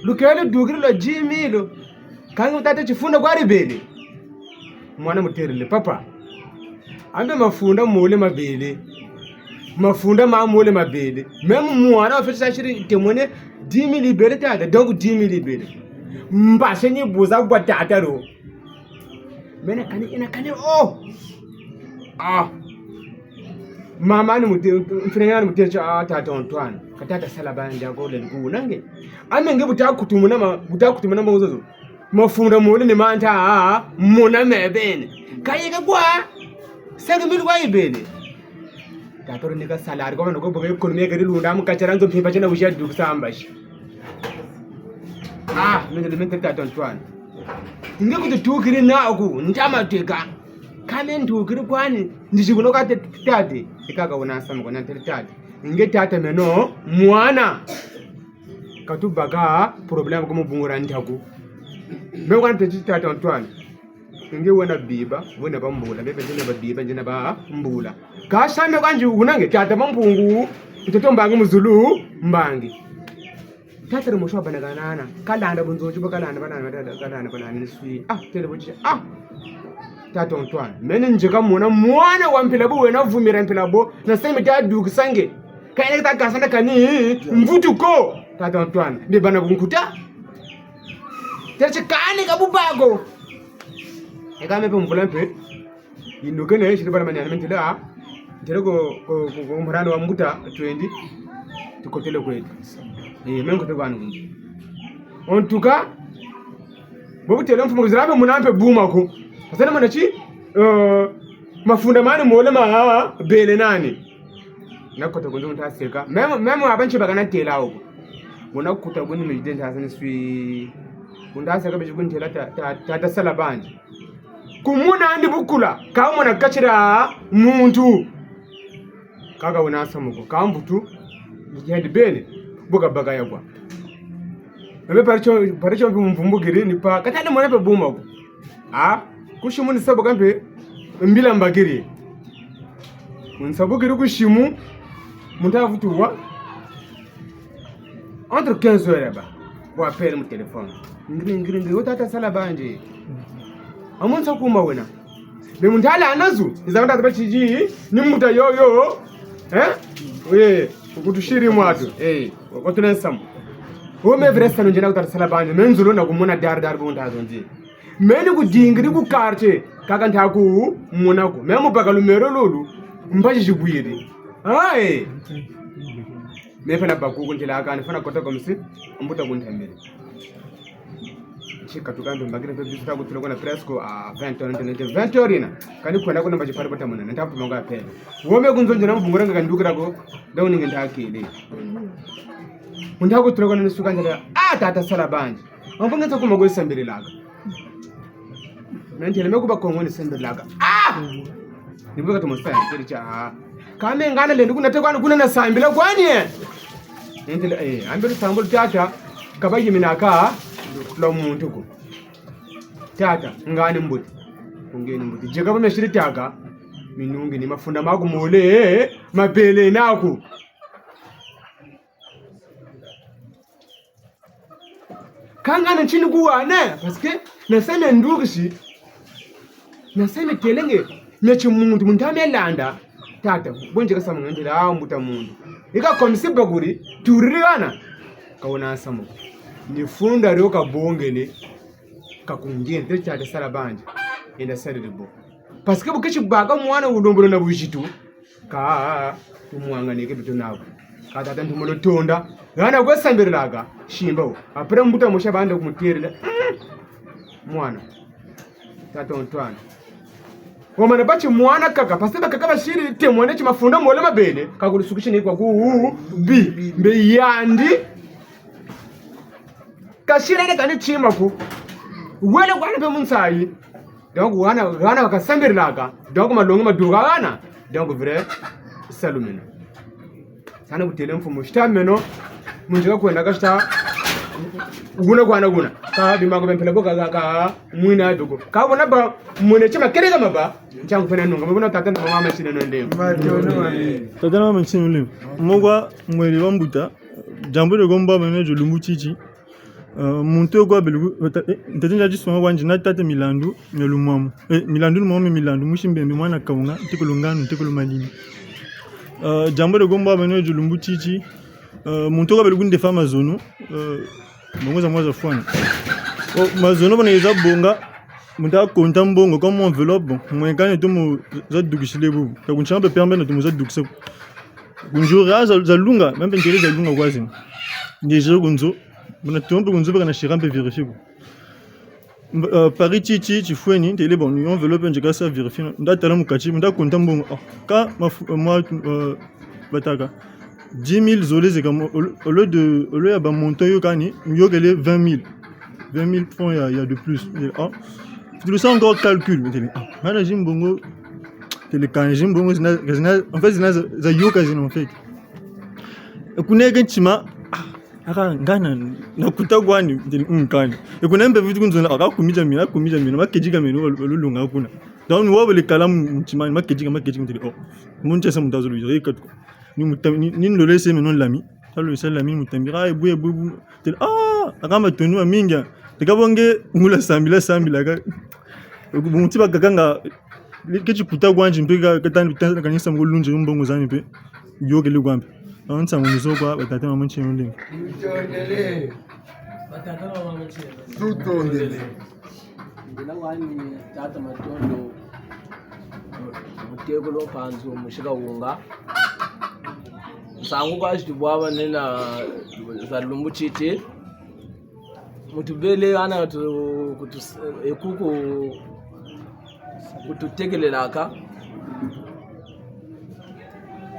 lukele dugiri lo jimilo kangu tata chifunda kwa ribele mwana muterele papa ambe mafunda mole mabele mafunda mole mabele même mwana afisa shiri temone 10000 libere tata donc 10000 libere mbase ni buza kwa tata ro mena kani mama ni mfrenga ni mutercha tata Antoine katata sala banja ko le kunange amenge buta kutumuna mauzo mafunda mole ni manta mona mebene kayeka kwa 5000 kwa ibene tatoro nika salari kwa noko boga economy gari lunda mukacharanzo phepa chena busha dukusamba shi mente tata Antoine inge kuti tukiri naku ntamateka kame ndukiri kwani ndishikuno ka tate ikaka unasa mkona tate inge tata meno mwana katubaka problem ko mubungura ntaku mbe kwa tata Antoine inge wena biba wena bambula bebe njena babiba njena ba mbula ka shame kanje unange tata mampungu itotombangi muzulu mbangi tata remosho banaganana kalanda bunzoju bakalanda banana ni swi telebochi tata Antoine mene njika mwana wa mpilabo wena vumira mpilabo na sema tadu kusange kaine takasana kani mvutuko tata Antoine ndi bana bunkuta teche kani kabubago ekame pe mvulampe inuke na shiri bana manyana mentela nterego ko murano wa mbuta 20 tukotele kwetu mengo te banu ontuka bobutele mfumo kuzirabe munampe bumako asana manachi mafunda mani mole ma bele nani nakota kunzo ntaseka memo abanchi bagana tela huko munakuta guni mjidenta hasani swi undaseka bijigundi tela tata sala banje kumuna andi bukula kawo na kachira muntu kaga unasa muko kambutu yedi bele buga baga yagwa mbe paricho mvumbugiri ni pa katane mone pe buma ko kushimu ni sabo kampe mbila mbagiri unsabugiri kushimu muntavutuwa entre 15 heures ba wa pele mu telefone ngiri utata sala banje amunsa kuma wena be muntala anazu izabanda zabachiji ni muta yoyo ukutushiri mwatu wakotuna samu wome vresta njena utata sala banje menzulo na kumona dar bunta zonji meni kudingiri ku karte kaka ntaku munako memo bakalumero lolu mbaji jibuyiri mefana bakuku ntila akani fana kota komisi mbuta kuntamere chika tukambe mbagire pe bisita kutuloko na fresco 20 orina kani kona kuna mbaji pari batamuna ntapu monga pele wome kunzonje na mbunguranga kandukira ko dawningi ntakile muntako tuloko na suka njala tata sala banje ambonga kuma go sambire laga nantele mekuba kongoni sambire laga nibuka tumusaya kiricha kame ngana le ndikuna kwani kuna na sambira kwani nantele ambere sambul tata kabayi minaka lo muntu ko tata ngani mbuti ungeni mbuti jega bame shiri taka minungi ni mafunda maku mole mabele naku kangana chini kuwane paske naseme ndugishi naseme telenge mechi mundu mundame landa tata bonje kasama ngandira mbuta mundu ika komisi baguri turirana kaona asamo ni funda ryo kabongene kakungene tete sala banje enda saribo paske bukechi baga mwana udombolo na bujitu ka tumwanganike bitunabo katata ndumulo tonda ngana kwesambiriraga shimba apre mbuta musha bande kumutirira mwana tata ontwana wamana bachi mwana kaka paseba kaka bashiri temwane chimafunda mole mabene kakulisukishini kwa ku bi mbe yandi kashirene kani chima ku wele kwana be munsayi donc wana wakasambiriraga donc malongo maduga wana donc vrai salumina sana kutele mfumo shitameno munjika kwenda kashita guna ka bimako bempela boka ka mwina dogo ka bona ba mwene chama kerega maba changu pena nunga mbona tata ndo mama chine no ndemo tata mama chine lim mogwa mweli wambuta jambo de gomba mene jo lumbuchichi muntu kwa belu ntatinja jiswa wanji na tata milandu nyolumwamu milandu mwamu milandu mushimbembe mwana kaunga tikulungano tikulumalini jambo de gomba mene jo lumbuchichi muntu kwa belu kunde fama zono bongo za mwaza fwana mazono bana eza bonga muta konta mbongo comme enveloppe mwekane to mo za dugishile bu ka kunchamba permettre to mo za dugisa kunjura za lunga même intérêt za lunga kwazi déjà kunzo bana tombe kunzo bana shirampe vérifier Paris chichi fweni tele bon enveloppe njeka sa vérifier ndata la mukachi muta konta mbongo ka moi bataka 10 000 zolé c'est comme au lieu de ba montant yo kani yo gele 20 000 francs il y a de plus tu le sens encore calcul mais mana jimbongo tele kan jimbongo en fait za yo kazino en fait kunege nchima aka ngana na kutagwani nkani ekunembe vitu kunzona aka kumija mina makejika mina lulunga kuna donc wo le kalamu nchima makejika tele munche sa mutazo lui kat ni le laisser maintenant l'ami ça le seul l'ami mutambira ebu tel akamba tonu minga tekabonge ngula sambila ka bunti bakanga kechi kutagwanje mpeka katani kanisa ngolunje mbongo zani pe yogele gwambe anza munizo kwa batata mama nchino lingi Tutondele. Batata mama nchino. Tutondele. Bila wani tata matondo mutegolo panzo mushika unga sangu kwa shitibwaba nena za lumbuchiti mutubele ana ekuku kututegelelaka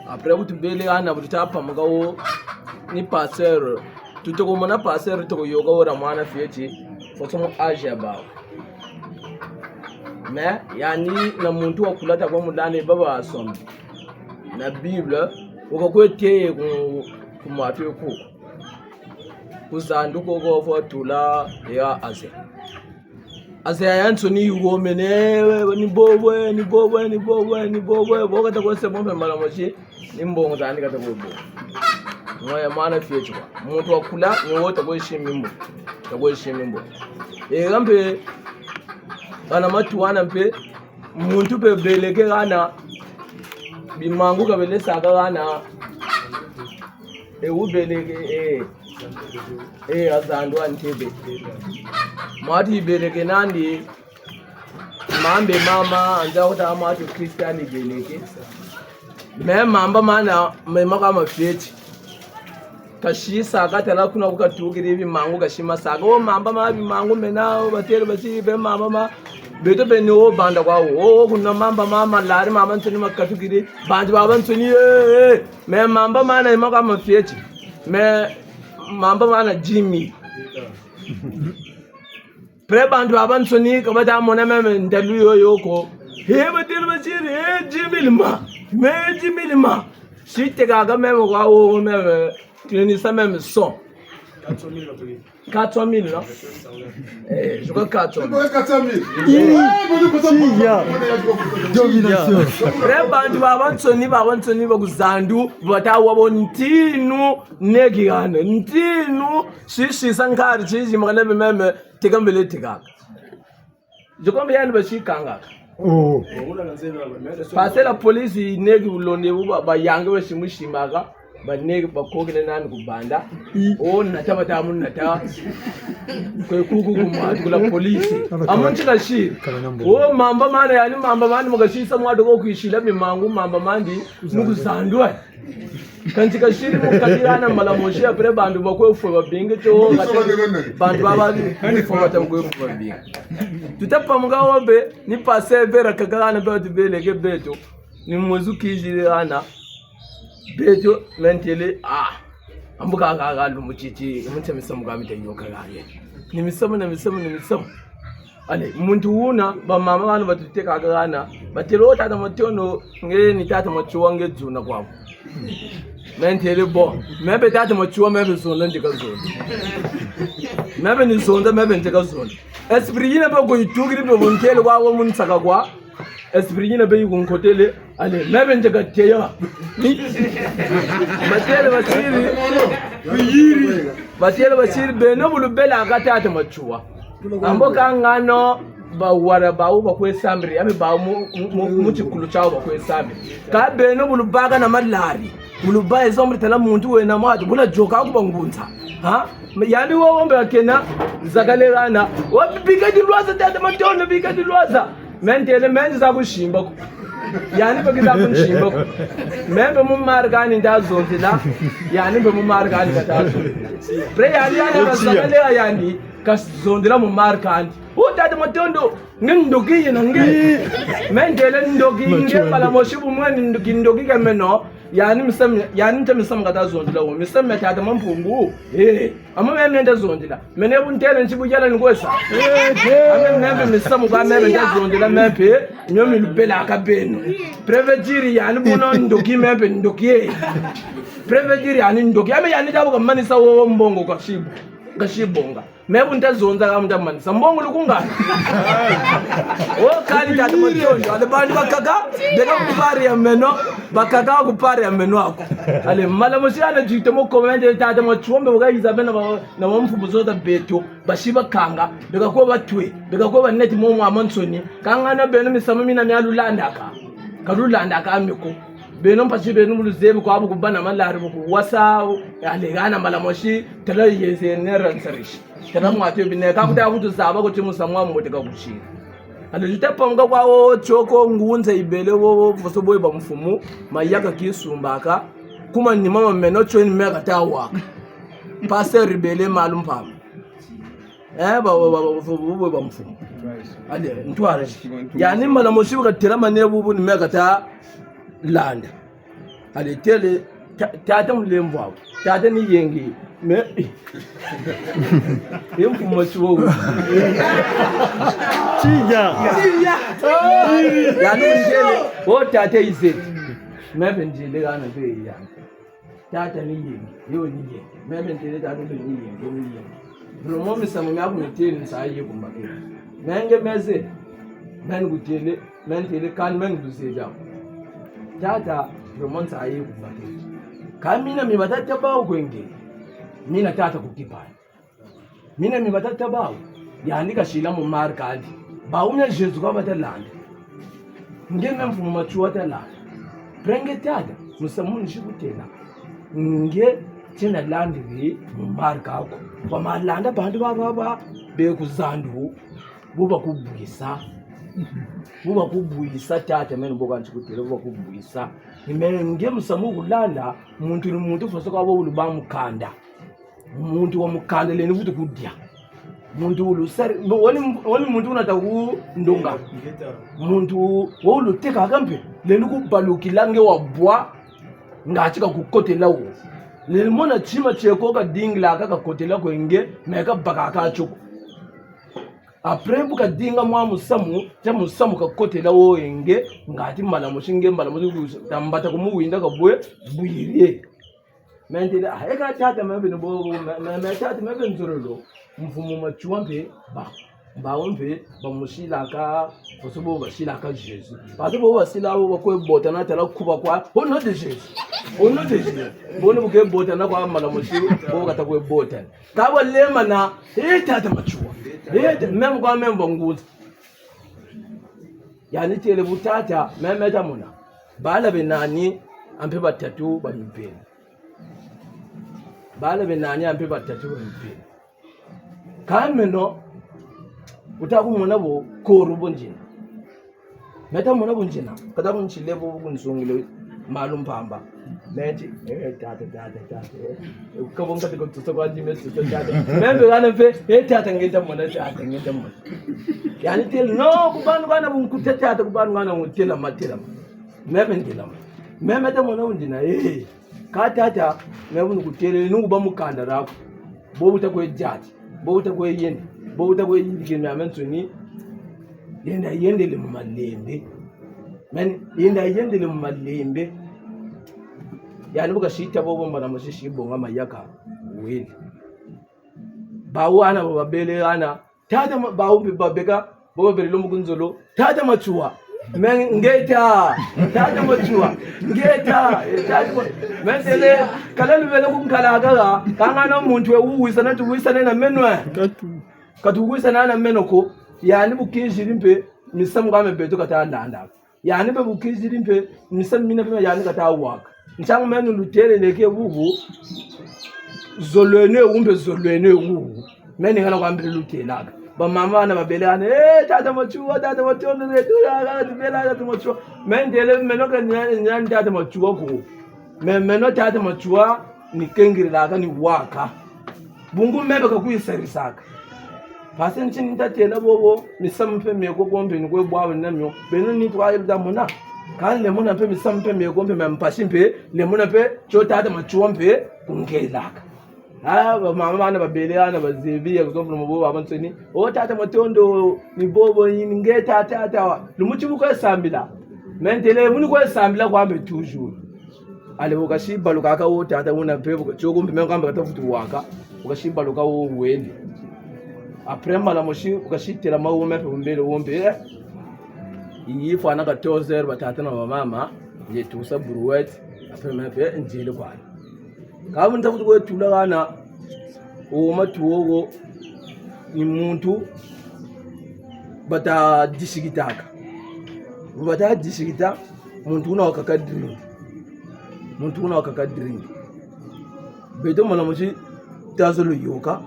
après mutubele ana mutapa mugawo ni passer tutoko mona passer to yoga ora mwana fieti fotomo aje ba mais yani na muntu wakulata kwa mudane baba asoma na bible ukokweteye ku matu yokuko kuzanduko ko fotula ya ase yansoni yugo menewe ni bobwe bokata ko se bombe mala mochi ni mbongo tani kata ko bo ngoya mana fiyecho muntu wakula ni wota ko shimimbo ko shimimbo gambe bana matu wana mpe muntu pe beleke gana bimangu kabele saka gana ubeleke azandu antebe mwati beleke nandi mambe mama anja uta amatu kristiani beleke me mamba mana mema kama feti kashi saka tala kuna kukatukiri bimangu kashima saka o mamba ma bimangu menao batere bachi be mamba ma beto bene o banda kwawo kuna mamba mama lari mama ntoni makatukiri bandi baba ntoni me mamba mana ima kama feti me mamba mana Jimmy pre bandi baba ntoni kabata mona meme ndalu yoyoko batere bachi Jimmy lima shite gaga meme kwawo meme tuni sa meme son 400 000, non? Je crois 400 000. 400 000. Domination. Bantu babantsoni bakuzandu batawa bontinu negirana ntinu shishi sankari chizi makalebe meme tekambele tekaka. Je crois bien bashikanga. Oh. Parce la police negi ulonde ba yange bashimushimaka ba negi bakogene nani kubanda. Oh natabata mun nata. Kwe kuku kumatu la police. Amunchi kashi. Oh mamba mane yani mamba mane mugashisa mwado ko kwishila mimangu mamba mandi mugusandwa. Kanti kashiri mukakirana malamoshi apre bandu bakwe ufwe babinge cho bandu babali ufwe batamgwe ufwe babinge. Tutapa mgawo be ni passe vera kagana be tubeleke beto ni mwezu kijirana beto mentele ambuka gaga lumuchichi umuntu misomo gamite yokaranye ni misomo ale muntu una ba mama bana batuteka gana batelo tata matono ngere ni tata machuwa ngejuna kwabo mentele bo mebe tata machuwa mebe zonda ndika zonda mebe ni zonda mebe ndika zonda espriyina ba go itugiri be bontele kwawo mun saka kwa espriyina be yunkotele ale mebe ndika teya batele basiri beno bulubela akatata machuwa amboka ngano bawara bawo bakwesambiri abe bawo mu chikulu chawo bakwesambiri ka beno bulubaga na malari buluba ezomri tala muntu wena mwatu bula joka kubangunza yani wombe akena zakalerana wabika dilwaza tata matono bika dilwaza mentele menzi zakushimba yani bakiza kunshimba membe mu margani ndazonzila yani be mu margani katazo pre yani bazakalera yani kasondela mu markandi utata matondo ngindogiye nange mendele ndoginge bala moshibu mwani ndogi kameno yani misam katazondela wo misam tata mampungu ama meme ndazondela mene buntele nchibujala ngwesa meme misam kwa meme ndazondela mepe nyomi lubela akabeno prevejiri yani buno ndogi mepe ndogi prevejiri yani ndogi ame yani dabo kamanisa wo mbongo kwa shibu ngashibonga mebu ntazonza kamuntu amanisa mbongo lukungana kali tata matondo ale bantu bakaka beka kupari ya meno bakaka kupari ya meno ako ale mala mosiana jite mo komende tata machombe bagayiza bena na wamfubu zoza beto bashiba kanga beka ko batwe beka ko baneti mo mu amansoni kangana beno misama mina ne alulanda ka amiko beno mpachi beno muluzebe kwa kubana malari buku wasa alegana malamoshi tala yeze neransarish tala mwate bine kakuta kutu zaba kuti musamwa muteka kuchira alejitapanga kwawo choko ngunze ibele wo fosoboy ba mfumu mayaka kisumbaka kuma ni mama meno choni mega tawa passer ribele malum pam ba mfumu ale ntware yani malamoshi bakatira manebu ni mega ta land ale tele tata mulembo tata ni yengi me yemfu machuo Tia yani tele o tata izet mebe njile kana be ya tata ni yengi yo ni yengi mebe njile tata ni yengi bromo misamo mya kuneteni sayi kumbake menge meze men gutele men tele kan men guseja tata romonta ayi kubate kamina mi batata bawo kwenge mina tata kukipana mina mi batata bawo yanika shila mu markandi bawunya Jesu kwa batalanda ngeme mfumo machuwa talanda prenge tata musamuni shikutela nge tena landi vi mu markako kwa malanda bantu baba be kuzandu buba kubuyisa tata mene mboka nchikutela buba kubuyisa nimene nge musamu kulanda muntu ni muntu foso kwa bulu ba mukanda muntu wa mukanda leni futhi kudya muntu ulusari woni muntu unata ku ndonga muntu wolu teka kambe leni kubalukila nge wabwa ngachika kukotela wo leni mona chima cheko ka dingla ka kotela ko nge meka baka ka chuko après buka dinga mwa musamu ka kotela wo enge ngati malamushi tambata kumuwinda ka bwe buyiriye mentele eka tata mebe bo me tata mebe nzurolo mfumo machuwa mpe ba wombe ba mushila ka fosobo bashila ka Jesus parce bo basila bo ko bota na tala kuba kwa ono de Jesus bono buke bota na kwa mala mushi bo kata ko bota ka bo lema na tata machuwa mem kwa mem bonguza yani tele butata memeta muna bala benani ampe batatu bamipeni bala benani ampe batatu bamipeni kameno utaku muna bo koru bonjina meta muna bonjina kada bonchile bo kunsungile malum pamba meti tata ukabonga tiko tsokwa jime tsoko tata membe kana pe tata ngeta muna yani tel no kubanu kana bunkuta tata kubanu kana mutela matela meme ndila meme ta mona undina ka tata meme kutele nungu ba mukanda rako bo buta ko jati bo buta ko yende bo buta ko yindi me amensuni yende le malembe men yende le malembe yani buka shita bo bomba na mushishi bonga mayaka weli bawo ana babele ana tata bawo babeka bo bele lo mugunzolo tata machuwa men ngeta tata machuwa ngeta mentele kalelu bele kunkala gaga kangana muntu ewuwisa na tuwisa na menwe katuwisa na menoko yani bukijiri mpe misamu kama beto kata ndanda yani be bukijiri mpe misamu mina be yani kata waka nchangu menu lutere leke wuhu zolwene umbe zolwene wuhu meni ngana kwa mbele lutelaga ba mama na babelana tata machuwa tata machono letu ya tubela tata machuwa mendele menoka nyani tata machuwa ko meno tata machuwa ni kengirilaga ni waka bungu mebe ka kuyiserisaka pasenchi nitatela bobo misampe meko gombe ni kwe bwawe namyo beno ni twayida mona kan le mona pe misampe meko mpe mampashimpe le mona pe cho tata machuwa mpe kungelaka mama na babeleana bazibiya kuzomvula mubo abantsweni tata matondo ni bobo ngeta tata lumuchibu ko esambila mentele muni ko esambila kwambe toujours ale ukashiba lukaka tata una pepo chokumbe mengambe katafutu waka ukashiba luka wende aprema la moshi ukashitira mawo mepe mbele wombe yifu anaka 14 batata na mama yetusa buruwet aprema mepe njile kwa kama ntafuta ko tulana matuogo ni muntu bata disigitaka muntu una wakakadri beto mala mushi tazolo yoka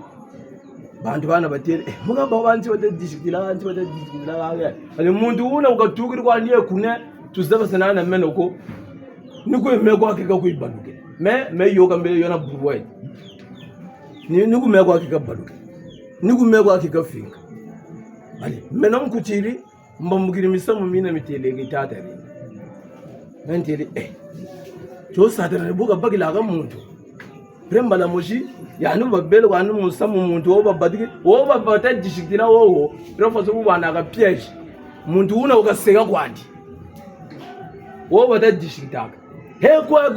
bantu bana batele muga babanzi bata disigitila ale muntu una ukatukiri kwa ndiye kune tuzaba sanana menoko niko meko akika kuibaluke me yoka mbele yona buruwe niku meko akika baluke niku meko akika finga ale mena mkuchiri mbamugiri misamu mina mitelege tatari mentele cho sadara buga bagila ga muntu premba la moshi yani babele kwa anu musamu muntu obabadiki obabata dishikira wowo profo so bana ga piège muntu una ukaseka kwandi obata dishikitaka kwa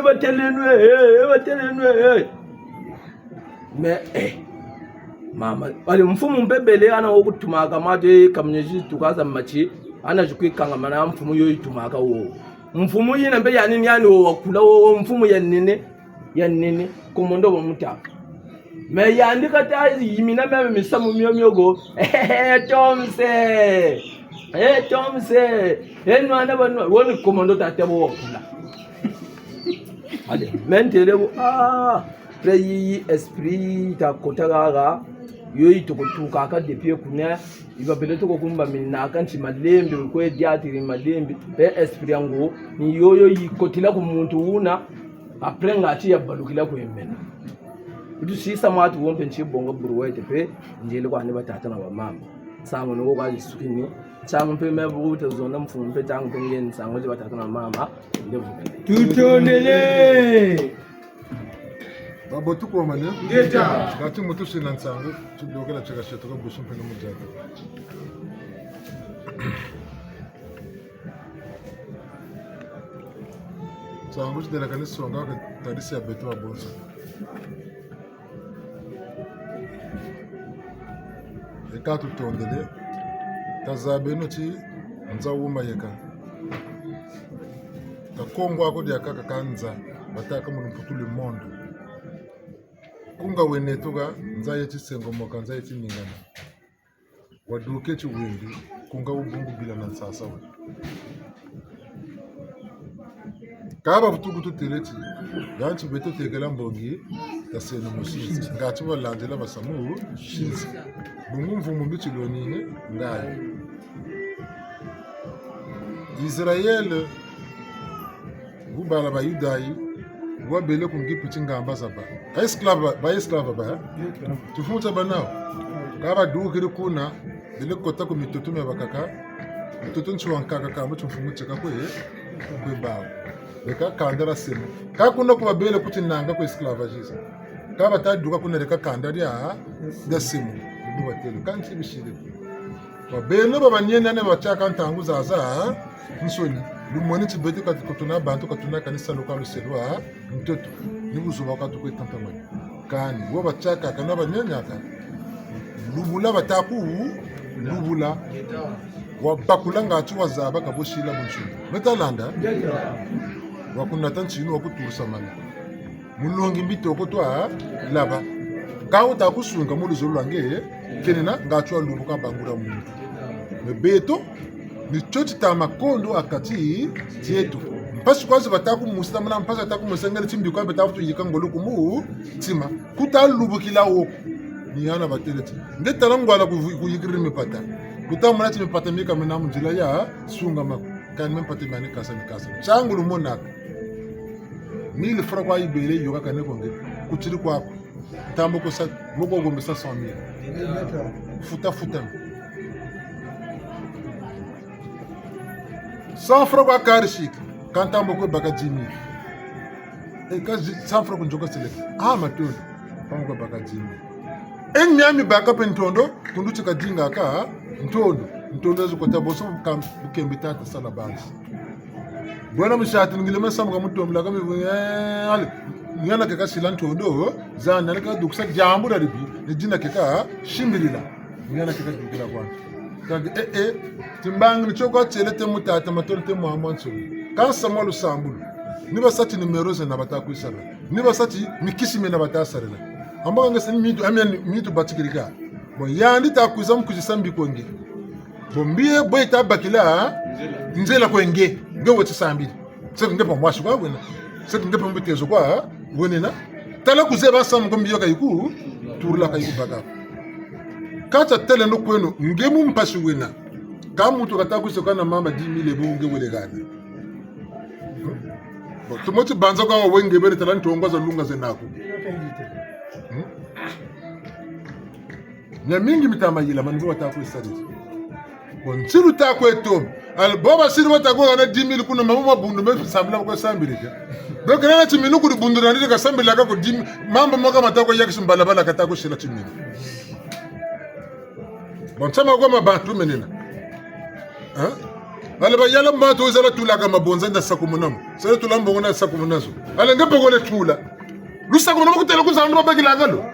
batelenwe me mama bali mfumu mbebele ana okutumaka mate kamnyeji tukaza machi ana jukikanga mana mfumu yo itumaka wo mfumu yina mbe yani wakula wo mfumu yanene komondo bomutaka me yandika ta yimina meme misamu myomyogo tomse enwana banu woni komondo tatebo wakula ale mentele preyi esprit ta kotagaga yoyi to kutuka ka depuis kuna ibabele to kumba minna kan ci malembe ko diatiri malembe pe esprit yango ni yoyo yikotila ku muntu una après ngati ya balukila ku emena udu sisa matu wombe nchi bongo buruwete pe njele kwa ne batata na ba mama sango no kwa isukini changu pe mebu utazona mfumu pe changu pe ngeni sango je batata na mama ndevu tutondele babo tuko mane ngeta ngati mutu sina nsango tudokela chaka chetu ko busu mpena mujata changu chidela kanisonga kadisi ya beto wa bonso. Eka tutondele tazabe no chi nza wuma yeka. Ta kongo ako dia kaka kanza bataka mu tout le monde. Kunga wenetuga nza yechi sengo moka nza yechi ningana. Waduke chi wendi kunga ubungu bila na sasa we. Kaba butugu tuteleti yanchi beto tegela mbongi taseno mushinzi ngati balandela basamu shinzi bungu mvumu bichilonine ngayo Israel bubala ba Yudayi wabele kungipi chingamba zaba esclave ba tufunza banao kaba dukiri kuna bele kota ku mitutume bakaka mitutu nchiwankaka kama tumfumu cheka kwe bawo reka kandara sema kakuna kuba bele kuti nanga ku esclavagisme kaba taduka kuna reka kandaria da sema buba tele kanti bishire ba bele baba nyene ne bachaka ntangu zaza nsoni lumoni tibete katuna bantu katuna kanisa lokalo selwa mtoto nibuzuba katuko tantamani kani wo bachaka kana banyanyaka lubula bataku lubula wabakula ngati wazaba kaboshila munshunda metalanda wakuna tanchinu wakutusa mala mulongi mbito kotwa laba kauta kusunga muluzo lwange kenena ngati walubuka bangura muntu mebeto ni choti ta makondo akati tietu mpasi kwazi bataku musta mna mpasi ataku musengere chimbi kwa betafutu yikangolo kumu tima kutalubukila wo ni yana bateleti ndetala ngwala kuyikiri mipata kutamuna chimi pata mika mena munjila ya sunga mako kan mempate mani kasa changu lumona mili fra kwa ibele yoka kane konge kuchiri kwako tambo ko sa moko gombe sa 100,000 futa 100 francs kwa karishik kan tambo ko baka 10,000 e ka 100 francs njoka sele matoni tambo ko baka 10,000 nyami baka pentondo kunduchi kajinga ka ntondo zikota boso bukembe tata sala basi bwana mshati ngilema samuka mutomla kama ale nyana keka sila ntondo zana leka duksa jambu ribi nejina keka shimbirila nyana keka dukira kwanza kage timbang ni choko chelete mutata matolete muhamanso kan samolu sambulu niba sati numero ze na batakwisa niba sati mikisime na batasarela ambanga ngese mitu batikirika bon yandi takuza mkujisambi konge bombie boita bakila nzela kwenge ngo tsambili seke ngepa mwashi kwa wena seke ngepa mbitezo kwa wenena tala kuzeba sam kombiyo kayiku turla kayiku baka kata tele no kweno ngemu mpashi wena kamutu katakwisa kana mama 10,000 ebunge welegana tumoti banza kwa wenge bere tala ntongoza lunga zenako mingi mitamayila manzo watakwisa bontsilu takweto alboba siri watakuwa na 10,000 kuna mama bundu me sabila kwa sambirika donc nana chiminu kuri bundu na ndika sambila ka ko 10 mamba moka matako yakishimbala bala katako shila chiminu bon chama kwa mabantu menina alaba yala mbato zala tulaka mabonza nda sakumunam sala tulambo ngona sakumunazo ala ngabe gole tula lusakumunam kutela kuzandu babagila ngalo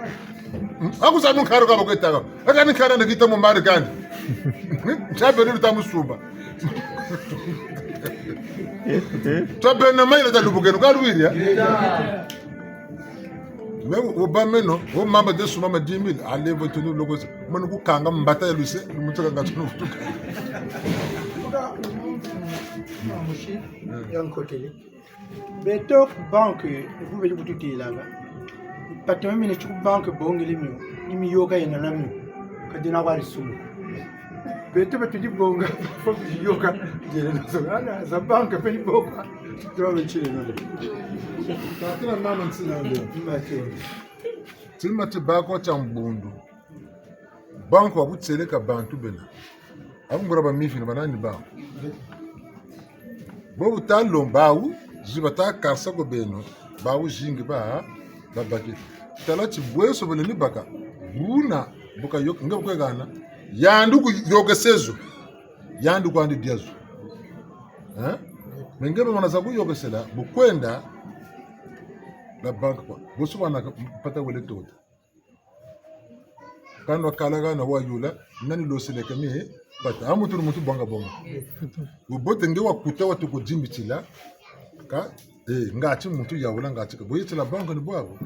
aku sanu kharo ka bakwetaka akani khara ndikita mu mari kandi chabe ni tamusumba chabe na mai la lubugeno ka luiria me obameno o mama de suma ma 10,000 alevo tunu logos manu ku kanga mbata yaluse mutaka ngatunu futuka mushi yankotele beto banque ubele kututilanga patema mine chuku banque bongele mio nimi yoga ina nami kadina wali sumu beto betudi bonga fo yoga jere nazo ana za banque peni boka trove chile nole takina mama ntsina ndo mbacho tilma tibako chambundu banque wakutseleka bantu bena akungura ba mifini banani ba bobu talombawu zibata kasa ko beno bawu jingi ba babaki tala chibweso bele ni baka buna buka yok ngabwe gana yandu ku yoga sezo yandu kwandi diazo mengine wanaza kuyokesela bukwenda la bank kwa bosu wana pata wele tota kano kala gana wayula nani lo seleka mi pata amutu mutu bonga ubote nge wakuta watu kujimbitila ka ngati mutu yawula ngati ka boyetse la bank ni bwabo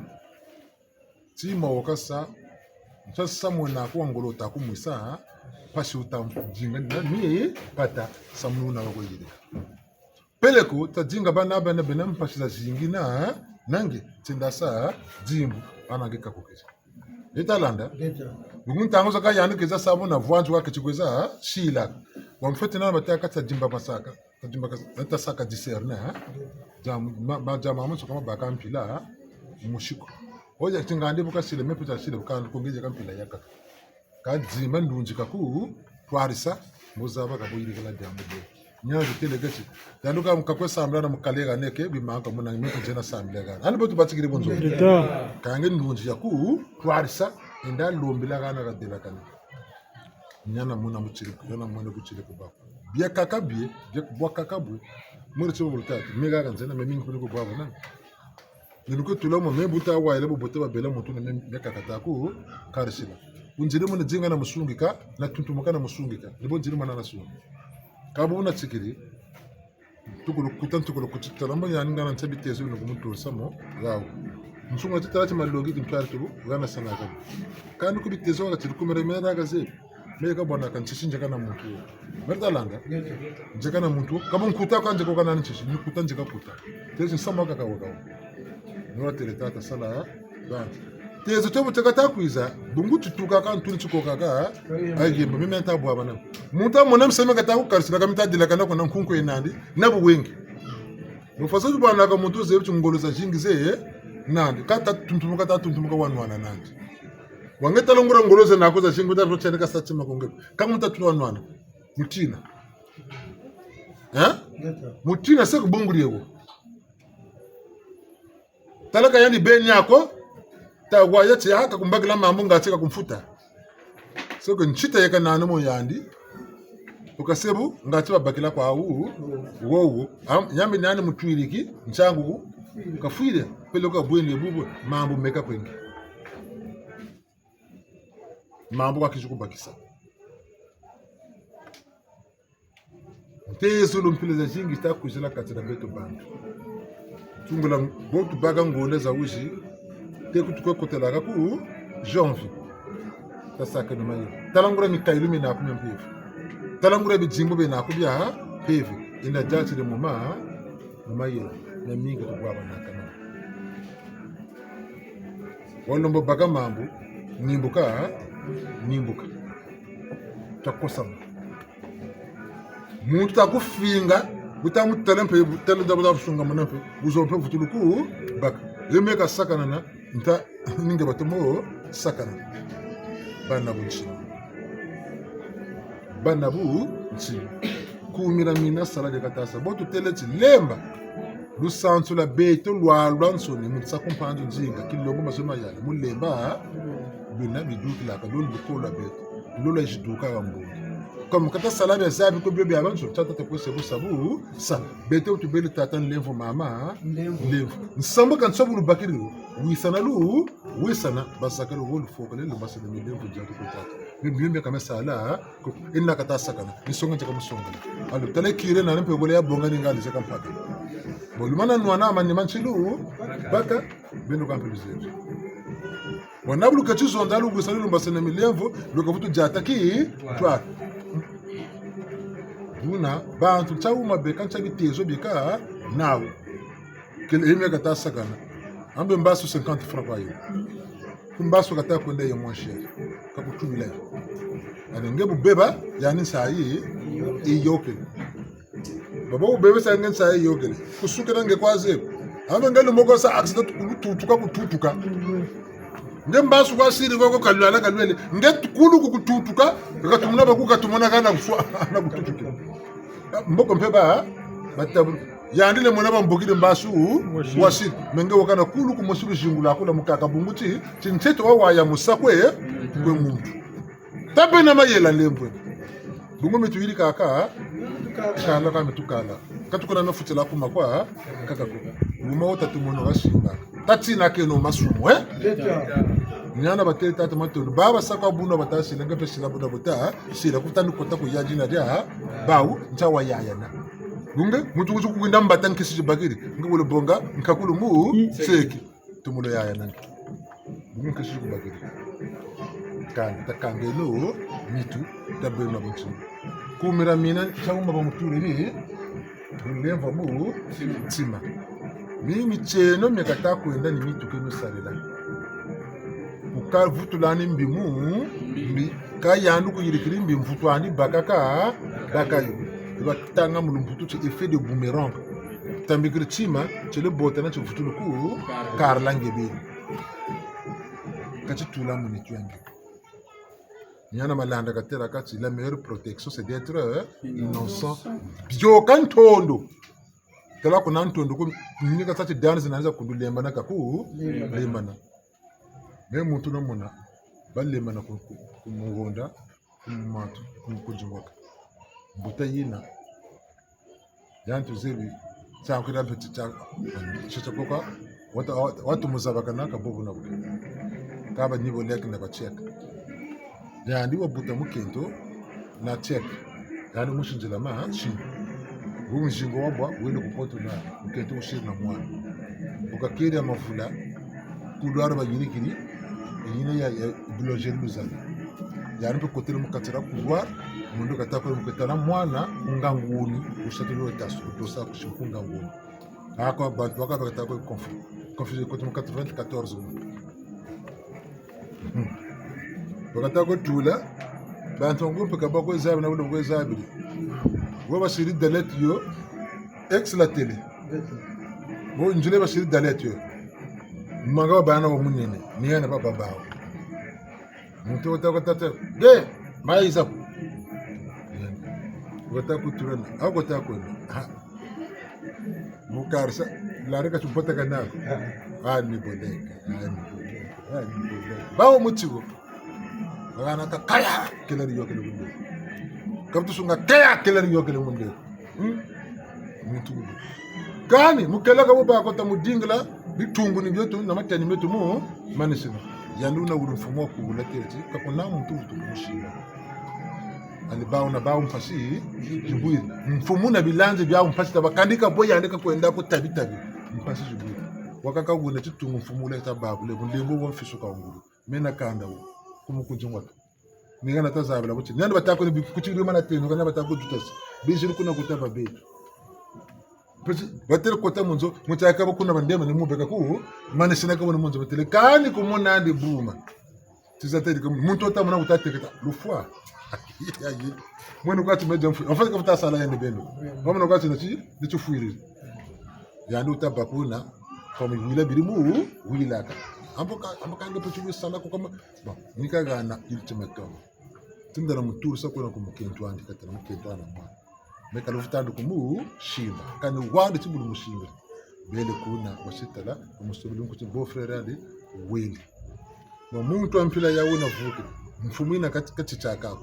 tima wakasa sasa mwana ko ngolo ta ku musa pasi utamjinga mi pata samuna wako yile peleko tajinga bana benam pasi za zingina nange tindasa jimbu anageka kokeza etalanda bunguntango zaka yani keza sabo na voanju wake chikweza shila wamfete na bataka tajimba masaka tajimba ka saka discerna jama mamu kama bakampila mushiko oja tingande buka sile mepita sile buka kongeje kampila yaka kadzima ndunjika ku twarisa muzaba kaboyiri kala jambo nyazi tele gachi danuka mukakwe samla na mukalega neke bimanga muna ngimeko jena samla gana ani botu batsikire bonzo kange ndunji yaku twarisa inda lombila gana gadela kana nyana muna muchiri yana mwana kuchire kubako bia kakabie bia bwa kakabwe muri tso bultati mega kanzena memingi kuliko babo na niluko tulamo mebuta wa ile bobote babela mutu na meka kataku karisila unjire muna jinga na musungika na tuntumuka na musungika libo njire mwana na sungu kabo na tsikiri tukulu kutalamba yani ngana nsabitezo no kumuntu samo yawo musunga titarachi malogi kimpartu gana sana kabo kandi kubitezo ngati kumere mera gaze meka bwana kanchishinja kana muntu mertalanga njekana muntu kabo nkuta kanje ko kana nchishi nikuta njeka kuta tezo sama kakawa kawo no teletata sala bantu tezo tobo tekata kuiza bungu tutuka kan tuni chukokaka ayemba mimenta bwa bana muta mona mseme kata ku karsila kamita dila kana kona nkunko enandi nabu wengi mufaso bwana ka muntu zebu ngoloza jingize nandi kata tuntumuka wanwana nandi wangeta longura ngoloza nako za jingu tatu chene kasachima kongepo kama mutatu wanwana mutina mutina se kubunguri yego talaka yani beni yako ta waya tsi haka kumbagila mambo ngatsika kumfuta soko nchita yeka nanu mo yandi ukasebu ngati babakila kwa wowo yambi nani mutwiriki nchangu kafwile pele ka bwende bubu mambo meka kwengi mambo akijukubakisa tezo lompileza jingi sta kuzila katira beto bantu tungula botu baga ngoleza uji tekutukwe kotela ku janvier tasaka no mayo talangura mikailu mina ku mpevu talangura bijimbo bena ku bya pevu ina jati de mama mayo na minga to baba nakana wolombo baga mambo nimbuka takosa muntu takufinga butamutala mpe butala ndabula busunga manampe buzompe butuluku baka yemeka sakana na nta ninge batomo sakana bana bunchi kumira mina sala de katasa botu teleti lemba lusansu la beto lwalwanso ni mutsa kompandu nzinga kilongo masoma yale mulemba bina biduki la kalolu bukola beto lola jiduka gambo comme kata sala be zabi ko bebe abanso tata te ko sebu sabu sa beto tu beli tatan levo mama levo nsamba kan sobulu bakiri wisana basakalo wol fokale le basale mi levo jatu ko tata mi kama sala ko inna kata sakana ni songa jaka musonga alo tale kire na mpe gole ya bonga ni ngali jaka mpaka bolumana nwana amani manchilu baka beno kampe bizetu wanabulu kachizo ndalu gusana lo basale mi levo lo kavutu jata ki twa Buna bantu chauma beka chabitezo beka nawo kele ime kata sakana ambe mbasu 50 francs kwa hiyo kumbasu kata kwenda yo moins cher kakutumila anenge bubeba yani sai iyoke babo bubeba sai ngen sai iyoke kusukira nge kwaze ambe ngalo moko sa accident kututuka nge mbasu kwa siri koko kalwele nge tukulu kututuka katumuna bakukatumona kana kuswa na kututuka mboko mpeba batabu yandile mwana bambokile mbasu wasi menge wakana kulu kumosiru jingula kula mukaka bunguti tinteto wawaya musakwe kwe muntu tabe na mayela lembwe bungu metuiri kaka kala kama tukala katukona no futela kuma kwa kaka ko uma ota tumuno bashimba tatina ke no masumu nyana batele tata matondo baba saka buna batasi lenga pesila buda buta sila kutanu kota ko yaji na dia bawu ntawa yaya na bunga mutu kuzu kuinda mbatan kisi bagiri ngolo bonga nkakulu mu seki tumuno yaya na bunga kisi bagiri kan takangelo mitu tabena buntu kumira mina chauma ba mutule bi tulemva mu tima mimi cheno mekata kuenda ni mitu kenu salela uka vutulani mbimu mbi kayandu kuyirikiri mbi mvutwani bakaka bakayo batanga mu mvutu ci effet de boomerang tambikiri tima chele botana ci vutulu ku karlange bi kati tula mu ni twangi nyana malanda katera kati la meilleure protection c'est d'être innocent bio kantondo tala kuna ntondo ko ni ka tati dance naanza kudulemba na kaku lembana me muntu no mona balembana ku mugonda ku matu ku jingoka butayina yantu zebi cha kwira peti cha koka watu muzabaka naka bobu na buke kaba nibo lek na bacheka yani wabuta mukento na check yani mushinjila ma shi umushingo wabwa wende kupoto na mukento ushiri na mwana ukakiri amafula kudwara bayirikiri yine ya biologie luzana yani pe kotele mukatira kudwara mundu katako muketana mwana unganguni ushatilo tasu dosa kushikunga nguni ako bantu wakatako conflit kote mu 94 wakatako tula bantu ngumpe kabako zabi na budo zabi waba siri dalet yo ex la télé bo njule ba siri dalet yo manga bana wa munene ni yana baba bawo muntu utakotata de maiza wataku turana agotako ha mukarsa larika chupota kanako ani bodeka bawo mutigo wana ka kaya kelari yo kele munde kamtu sunga kaya kelari yo kele munde muntu kani mukela ka boba ko tamudingla bitungu ni byotu na matani metu mu manisino yandu na urumfumo ku bulateti ka kuna muntu tumushinga ali bawo na bawo mpasi jibui mfumu na bilanze bya mpasi tabakandika boya andika kwenda ko tabi mpasi jibui wakaka gune tutungu mfumu le tababu le ndembo wo mfisuka nguru mena kanda wo kumukujingwa ningana tazabula buti nandi batako ni kuchiri mana teno kana batako jutasi bijiri kuna kutaba betu pesi batere kota munzo mutaka bakuna bandema ni mubeka ku manisina ka bona munzo batele kani kumona andi buma tizateri ko muntu otamuna utateketa lufwa yayi mwenu kwati meja mfu afanye kafuta sala yende bendo wamuna kwati nachi ndichufuiri yandi utabakuna kwa mwila birimu wilaka amboka ndo puchu sala ko kama bon nika gana ultimatum tindara mutur sa ko ko mukento andi katara mukento ana mwa meka lufutando kumu shimba kani wandi tibulu mushimba bele kuna wasitala umusubulu ko tibo frère andi wili mo muntu ampila yawo na vuke mfumina katikati chaka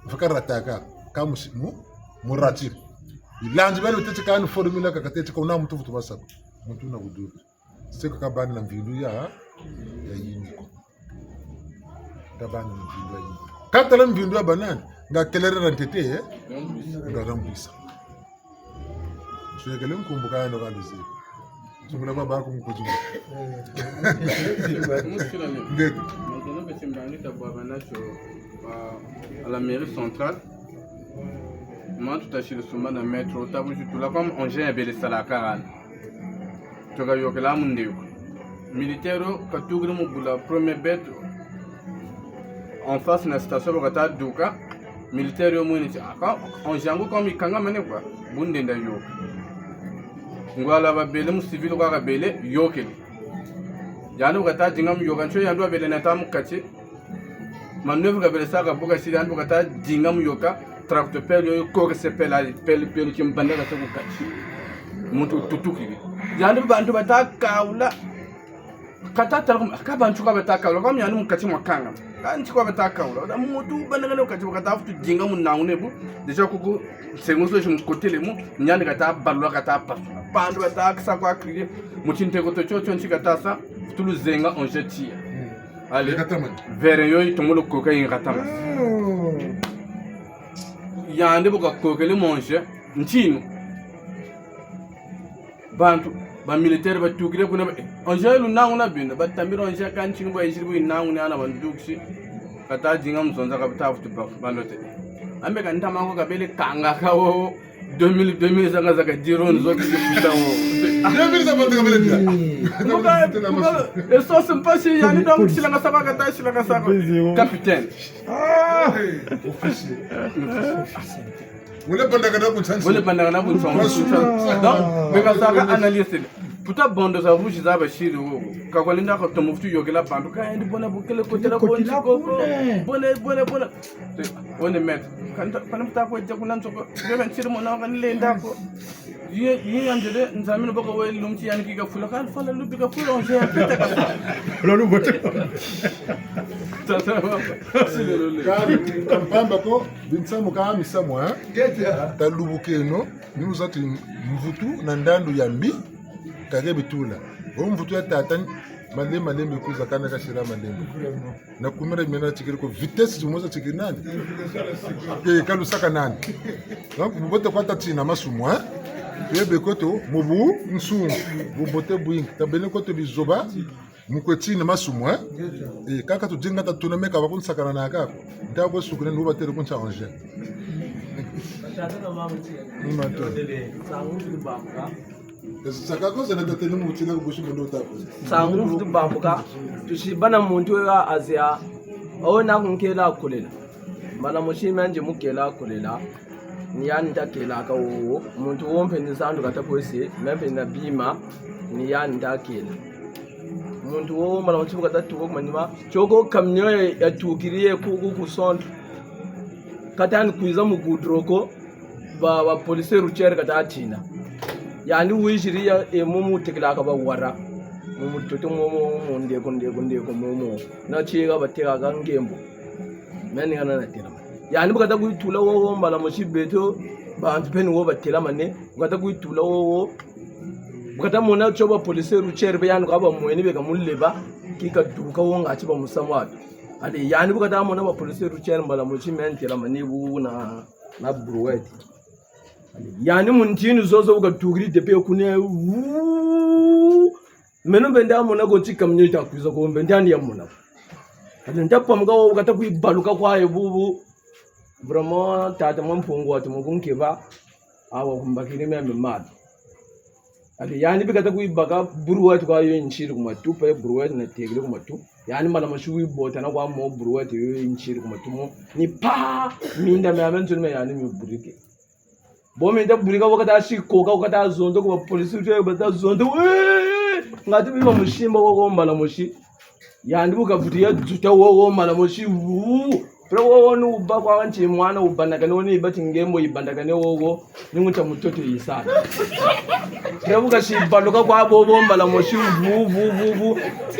mfakarataka kama murati ilanzi bale utete kan formula kakatete ko na mtu futu basako muntu na gudu seko kabani na mvindu ya yiniko tabani na mvindu ya yiniko katala mvindu ya banani nga kelerera ntete nga rambisa shekele mkumbuka ndo kandizi sungula baba ko mkuzu à la mairie centrale. Moi, tout à fait le sommet de métro, tu as vu tout là comme on gère bien les salakaran. Tu as vu que là, mon dieu, militaire, quand tu as la première bête en face de la station, tu as vu que militaire, on gère comme il kanga mene quoi, bon d'enda yo. Ngwala ba bele mu civil kwa bele yoke. Yandu kata jingam yogancho yandu bele natam kache. Manœuvre avec ça, pour essayer de faire dingam yoka, tracteur pelle yo ko se pelle pelle qui me bande la tête kachi. Monto tutu ki. Yandu bantu bata kaula. katata ka bantu ka batakaula kwa myani mukati mwakanga kanti kwa batakaula da mutu banagana ukati wakatafutu jinga munangu nebu deja kuku sengoso shimukotele mu nyani kata balwa kata pasu bandu bataksa kwa kriye muchinte koto chocho nchikatasa tuluzenga onjetia ale vere yoy tomolo koka ingratama yande buka kokele monje ntino bantu ba militaire ba tukire kuna onjelu nangu na binda ba tambiro onje kanchini ba yishiri bu nangu na banduksi kata jinga mzonza ka bitafutu ba bandote ambe kan tamango ka bele kanga ka wo 2000 zanga zaka jiro nzoki kupita wo 2000 za bantu ka bele dia eso simpasi yani donc silanga saka kata silanga saka capitaine officier wole bandaka na bunsansi donc beka saka analyse puta bondo za vushi za bashiri wo kakwalinda ka tomuftu yogela bandu ka ndi bona bukele kotela bonji koko bona one met kana puta ko je kuna nsoko bebe ntiri mona ka nilenda ko ye yanjede nzamino bako we lumti yani kika fula kan fala lubi ka fula on je pita ka lo lu bote kampamba ko binsamu ka misamu ta lubukeno nimuzati mvutu na ndandu ya mbi kage bitula mvutu ya tatan malembe kuza kana kashira malembe na kumira mena chikiri ko vitesse zimoza chikiri nani kalu saka nani donc mubote kwata tina masumu yebe koto mubu nsungu bubote buing tabene koto bizoba mukwetina masumu kaka tujinga tatunameka bakunsakana nakako ndabo sukune nuba tere kuncha onje sangu futu bambuka tushibana muntu wa azia ona kunkela kulela bana mushima nje mukela kulela ni yani ndakela ka wo muntu wompe nzandu katakwese mempe na bima ni yani ndakela muntu wo mala muchibuka tatuko kumanyima choko kamnyo yatukiriye ku sonto katani kuiza mugudroko ba police rucher katatina yani wishiriya mumu tikla ka ba wara mumu toto mumu ndeko mumu na chiga bateka ka ngembo meni kana na tira yani bukata kuitula wo mbala mushibeto bantu peni wo batela mane bukata kuitula wo bukata mona choba police rucher be yani ka ba mweni be ka muleba kika duka wo ngachi ba musamwa ade yani bukata mona ba police rucher mbala mushimen tira mane bu na bruwet yani muntini zozo uka tugiri depe kune meno benda mona go chika mnyita kuza ko benda ndi amona ati ndappa mga ukata kuibaluka kwayo bubu bramo tata mampungu ati mukunkeba awa kumbakire membe mad ati yani bikata kuibaka buruwati kwayo nchiri kumatu pe buruwati na tegire kumatu yani mala mashui bota na kwa mo buruwati yo nchiri kumatu mo ni pa minda me amentu me yani mi burike bomi nda burika wakata shikoka wakata zondo kwa polisi uche bata zondo ngati biba mushimba wako mbala mushi yani buka vutia juta wako mbala mushi pero wako nu uba kwa wanchi mwana ubandakane woni ibati ngembo ibandakane wako ninguta mutoto yisana pero buka shibaluka kwa bobo mbala mushi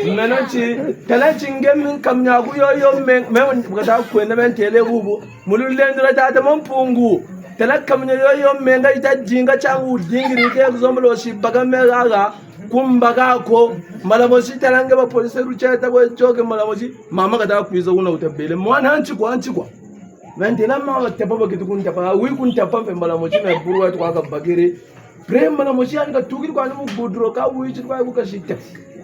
menochi talachi ngemi kamnyaku yo me bukata kwenda mentele bubu mululendra tata mampungu tela kamnyo yo menga itajinga changu dingiri ke zomlo shibaga mega kumbaga ko malamoshi talange ba police rucheta bo choke malamoshi mama kada kuiza una utabele mwana anchi kwa vendela mama tapa kitu kuntapa wi kuntapa mpe malamoshi na burwa to ka bagere prem malamoshi anga tugiri kwa mu budro ka wi chi kwa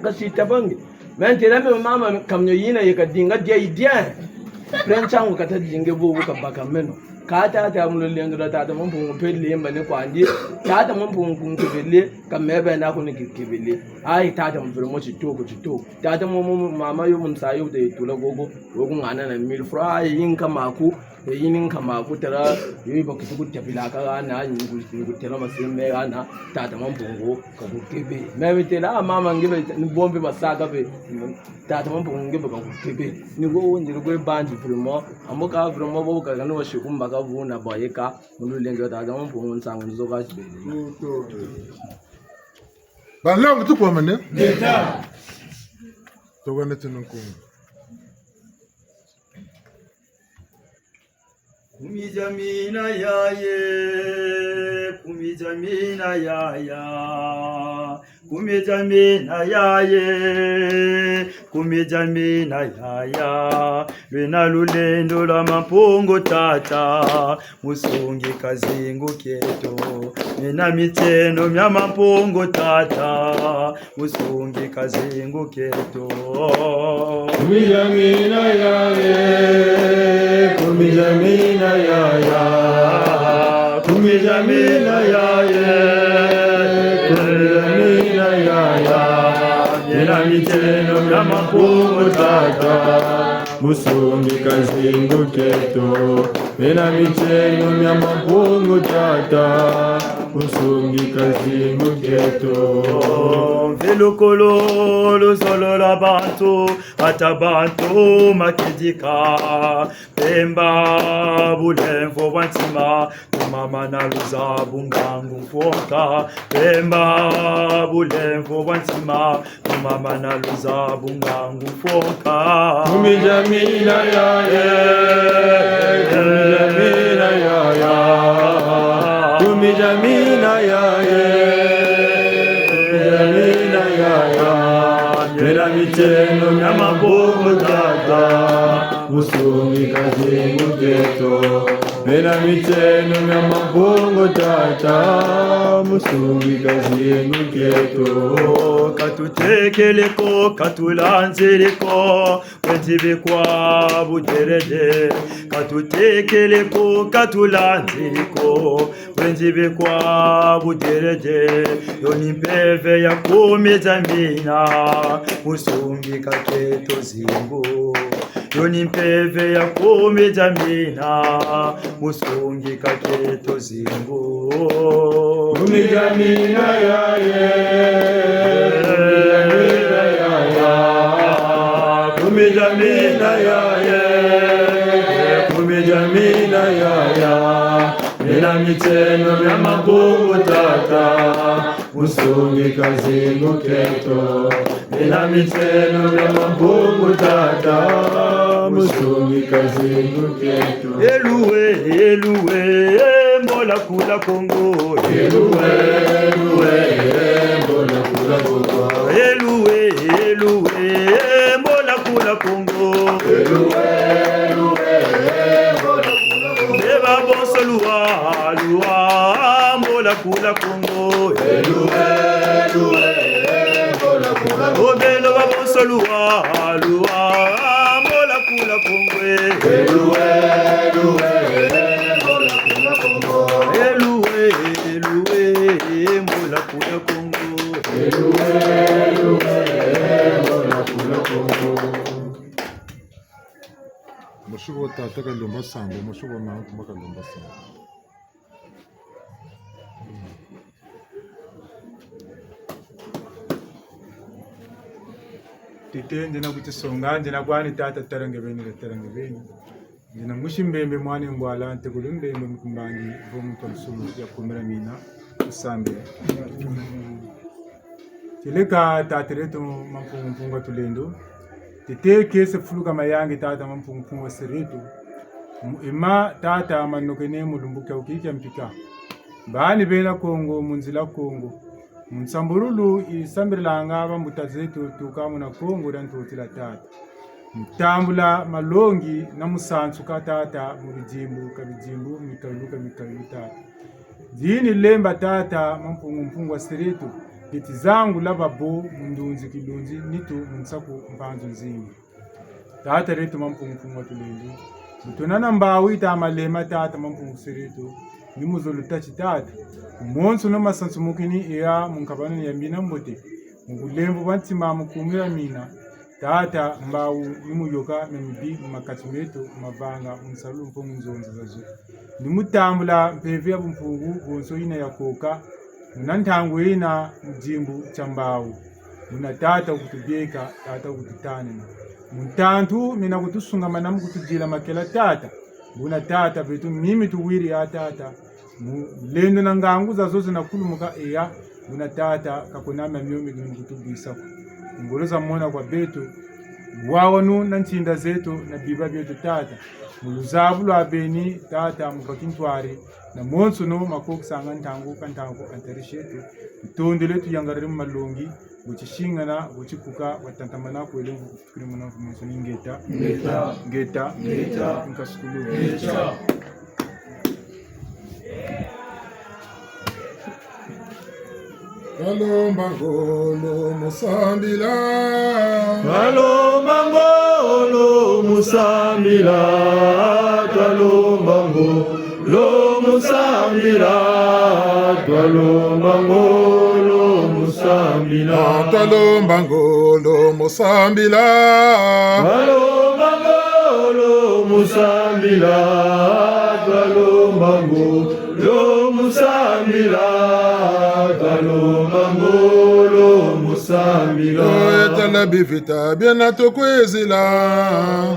kashita bangi vendela mama kamnyo yina yekadinga dia prem changu kata jinge bo ka baka meno kata ta mullen da ta mun pelle mbane kwandi ta mun kebele kamebe na ko ne kebele ai ta mun firmo chitoko ta mun mama yo mun sayo da tula gogo ngana na mil fra yin kamaku yin kamaku tara yi ba ku tafila ka na yin ku tara masin me ana ta mun bongo ka ku kebe mebe tela mama ngebe ni bombe masaka be ta mun ngebe ka ku kebe ni go wonje go bandi firmo amuka firmo bo ka no shikumba vuna boyeka mululenge tata mpungu nsangu nzoka chibele balongo tukwa mane Togana Tenunkum. Kumijamina yaye, kumijamina yaya, kumijamina yaye, kumijamina yaya, lwena lulendo la mampungu tata, musungi kazingu keto, nina mitendo mya mampungu tata, musungi kazingu keto. Kumijamina yaye, kumijamina yaya, kumijamina yaye, kumijamina yaya, nina mitendo mya mampungu tata, musungi kazingu keto, nina mitendo mya mampungu tata, musungi kazingu keto. Velukolo luzolo la bantu atabantu makidika pemba bulemvo wantima tumama na luza bungangu mfoka pemba bulemvo wantima tumama na luza bungangu mfoka. Kumijamina yaye, kumijamina yaya, kumijamina yaye, nina mitendo mya mampungu tata, musungi kazingu keto, nina mitendo mya mampungu tata, musungi kazingu keto. Katutekeleko katulanzireko wenzibikwa bujerede, katutekeleko katulanzireko wenzibikwa bujerede, yoni mpeve ya kumijamina musungi kaketo zingu, yoni mpeve ya kumijamina musungi kaketo zingu. Kumijamina yaye, kumijamina yaye, kumijamina yaya, nina mitendo mya mampungu tata, musungi kazingu keto, nina mitendo mya mampungu tata, musungi kazingu keto. Eluwe, eluwe, mbola kula Kongo. Eluwe, eluwe, mbola kula Kongo. Eluwe, eluwe, mbola kula Kongo. Eluwe, eluwe, mbola kula Kongo. Eba bonso luwa, luwa, mbola kula Kongo. Eluwe, eluwe, mbola kula Kongo. Obelo ba bonso luwa, luwa, mbola kula Kongo. Eluwe, eluwe, mbola kula Kongo. Eluwe, eluwe, mbola kula Kongo. Eluwe, eluwe, mbola kula Kongo. Mushubo tata kalomba sambo, mushubo mama kalomba sambo. Tite ndina kuti songa ndina kwani tata tarange beni ndina mushimbembe mwani ngwala ante kulimbembe mkumbangi vomu tonsulu ya kumera mina usambe tileka tatireto mampunga tulendo tite kese fuluka mayangi tata mampunga sereto ima tata manokene mulumbuka ukike mpika bani bela Kongo munzila Kongo Msamburulu isambirlanga bambutazetu tukamu na Kongo dantutila tata. Mtambula malongi na musansu ka tata mubijimbu kabijimbu mikalu tata. Jini lemba tata mpungu wa seretu kiti zangu lababo mundunzi kidunzi nitu mnsaku mpanzu nzingi. Tata retu mpungu wa tulendu. Mutunana mbawi ita malema tata mpungu seretu. Nimuzulu tachi tata. Monsu no masansu mukini iya munkabana ya mina mbote. Mukulembu bantima mukumira mina. Tata mbawu nimuyoka memibi makatimeto mabanga msalu mpongu nzonzi zazo. Nimutambula mpeve ya mpungu gonso ina ya koka. Munantangu ina mjimbu chambawu. Muna tata kutubeka tata kututanena. Muntantu mina kutusunga manamu kutujila makela tata. Muna tata betu mimi tuwiri ya tata. Lendo na ngangu za zote na kulumuka eya muna tata kakonama miomi kutubisa ngoloza mona kwa betu wawanu na nchinda zetu na biba byetu tata muluzabu lwa beni tata mukakintwari na monsu no makokusanga ntangu kantangu antarishetu tondele tuyangarire malongi buchishingana buchikuka watantamana kwele kufikiri muna monsoni ngeta nkasukulu Kalomba ngolo musambila Kalomba ngolo musambila Kalomba ngolo musambila Kalomba ngolo musambila Kalomba ngolo musambila Kalomba ngolo musambila Kalomba ngolo musambila Kalomba ngolo musambila Etala bivita biena tokwezila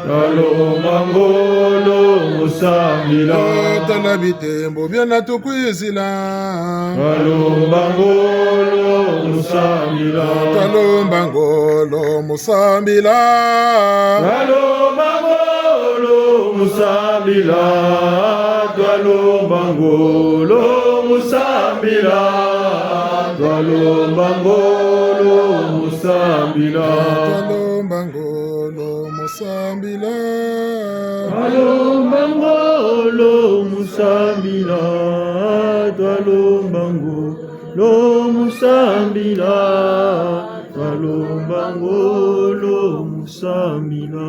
Kalomba ngolo musambila Etala bitembo biena tokwezila Kalomba ngolo musambila Kalomba ngolo musambila Kalomba ngolo musambila Kalomba ngolo musambila Kalomba ngolo musambila Kalomba ngolo musambila Kalomba ngolo musambila Kalomba ngolo musambila Kalomba ngolo musambila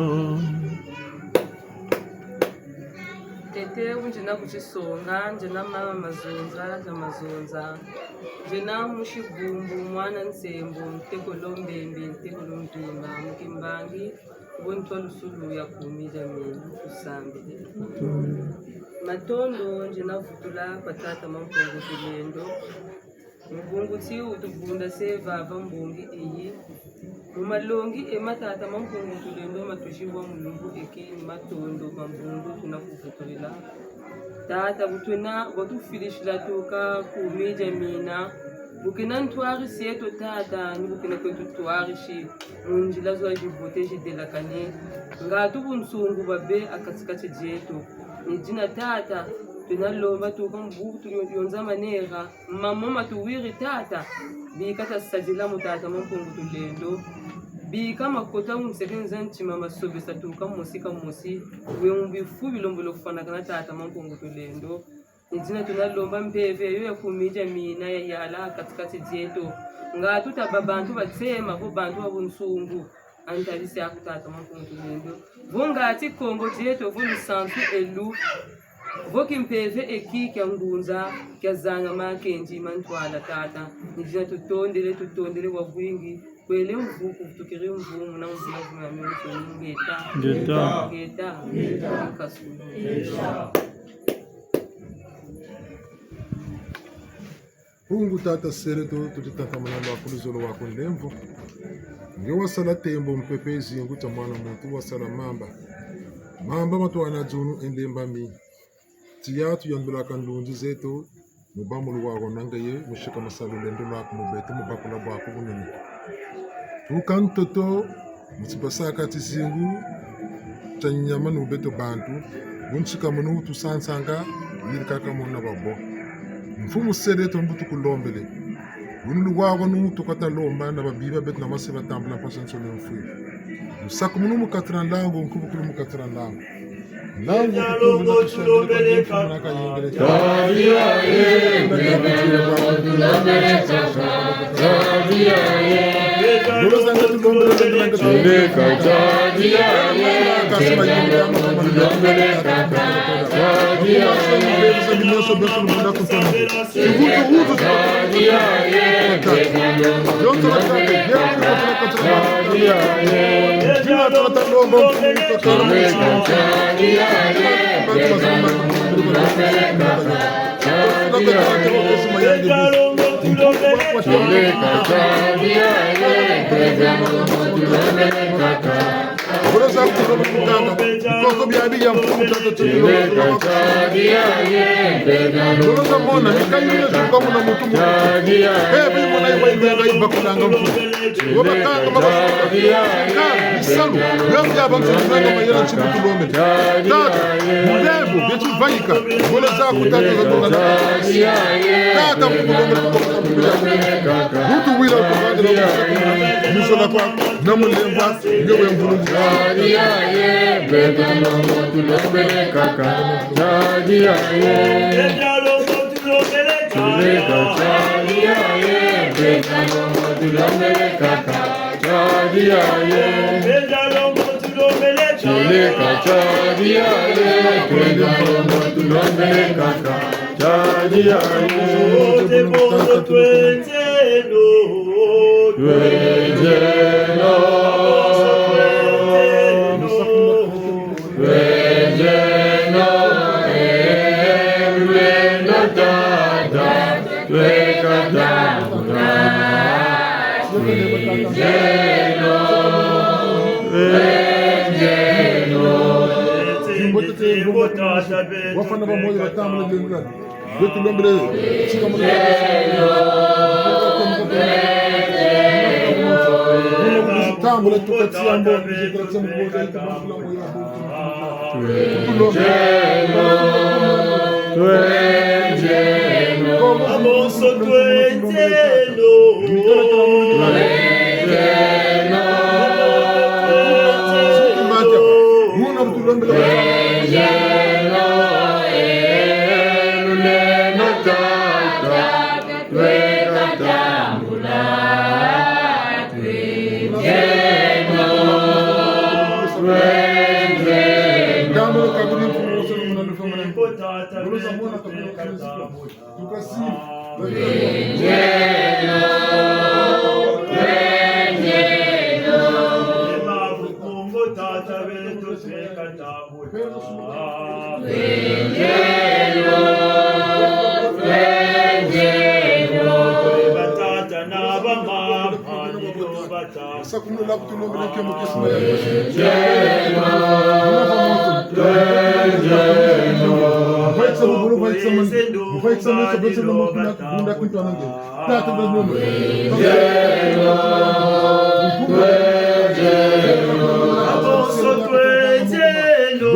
Tete unjina kuchisonga njina mama mazonza njina mushibumbu mwana nsembo ntekolo mbembe ntekolo mpimba mukimbangi ubontwa lusulu ya kumija mina usambile matondo njina vutula patata mampongo tulendo mbungu ti utubunda se vava mbungi iyi mumalongi ematata mampungu tulendo matushiwa mulungu ekini matondo mambungu tunakuvutulila tata butuna batufilishila tuka kumija mina bukina ntwari sieto tata ni bukina kwetu twari shi munjila zo jibote jidelakane ngatu bunsungu babe akatikati jetu nijina tata tunalomba tuka mbuku tulionza manera mama matuwiri tata bikata sajila mutata mampungu tulendo bika makota umsekenza nchima masobesa tuka musika musi wembifu bilombolo kufana kana tata mampungu tulendo nijina tunalomba mpeve yo yakumija mina ya yala katikati jetu ngatu tababantu batsema ko bantu babunsungu antalisi akutata mampungu tulendo vongati kongo jetu vulu santu elu voki mpeve eki kya ngunza kya zanga makenji mantwala tata nijina tutondele wabwingi kwele mvuku kutukiri mvumu na mvumu ya mwini ngeta kasulu Pungu tata sereto tutitata manalo akulizolo wako nlemvo nge wasala tembo mpepezi nguta mwana muntu wasala mamba matwana dzunu enlemba mi tiyatu yandula kanlunzi zetu mubamulu wako nangaye mushika masalu lendo lako mubete mubakula bwako bunene tukantoto mutibasaka tizingu chanyama nubeto bantu bunchika munu tusansanga yirikaka muna babo mfumu sereto mbutu kulombele bunulu wako nu tukata lomba na babiba bet na masiba tambula pasanso ne mfu musaku munu mukatran lango nkubukulu mukatran lango lango kulombele kaka Tadia ye Tadia ye Bora kutoka mkutanga ikoko byabi ya mkutanga tuleka chadia yende Rosa mona mikaile kwa muna mtu mmoja hebu mona ibaga ibakulanga mtu wabakanga mabaka ka bisalu yambi abantu tulanga mayela chibu tulombe tata mbebu betu vaika wala za kutata za tona tata mkulombe kutoka mtu wila kwa Musola kwa namulemba ngewe mbulu chadia ye bega no tulombe kaka chadia ye bega chadia ye bega no tulombe kaka chadia ye bega no tulombe chadia ye bega no tulombe kaka chadia ye te bono twenzelo Vejeno, Vejeno, Vejeno, Tata, Vejeno, Vejeno, wafana pamoja watamu na wetu lombre chika Tambo le tukatia mbo tukatia mbo tuenjeno amoso tuenjeno muna mtulombe tuenjeno eluleno tata tuekatambula Sakumula kutulombele kemo kesima ya Vaitsa muguru vaitsa mando vaitsa mando vaitsa mando bunda kuntu anange tata beznono aboso twejeno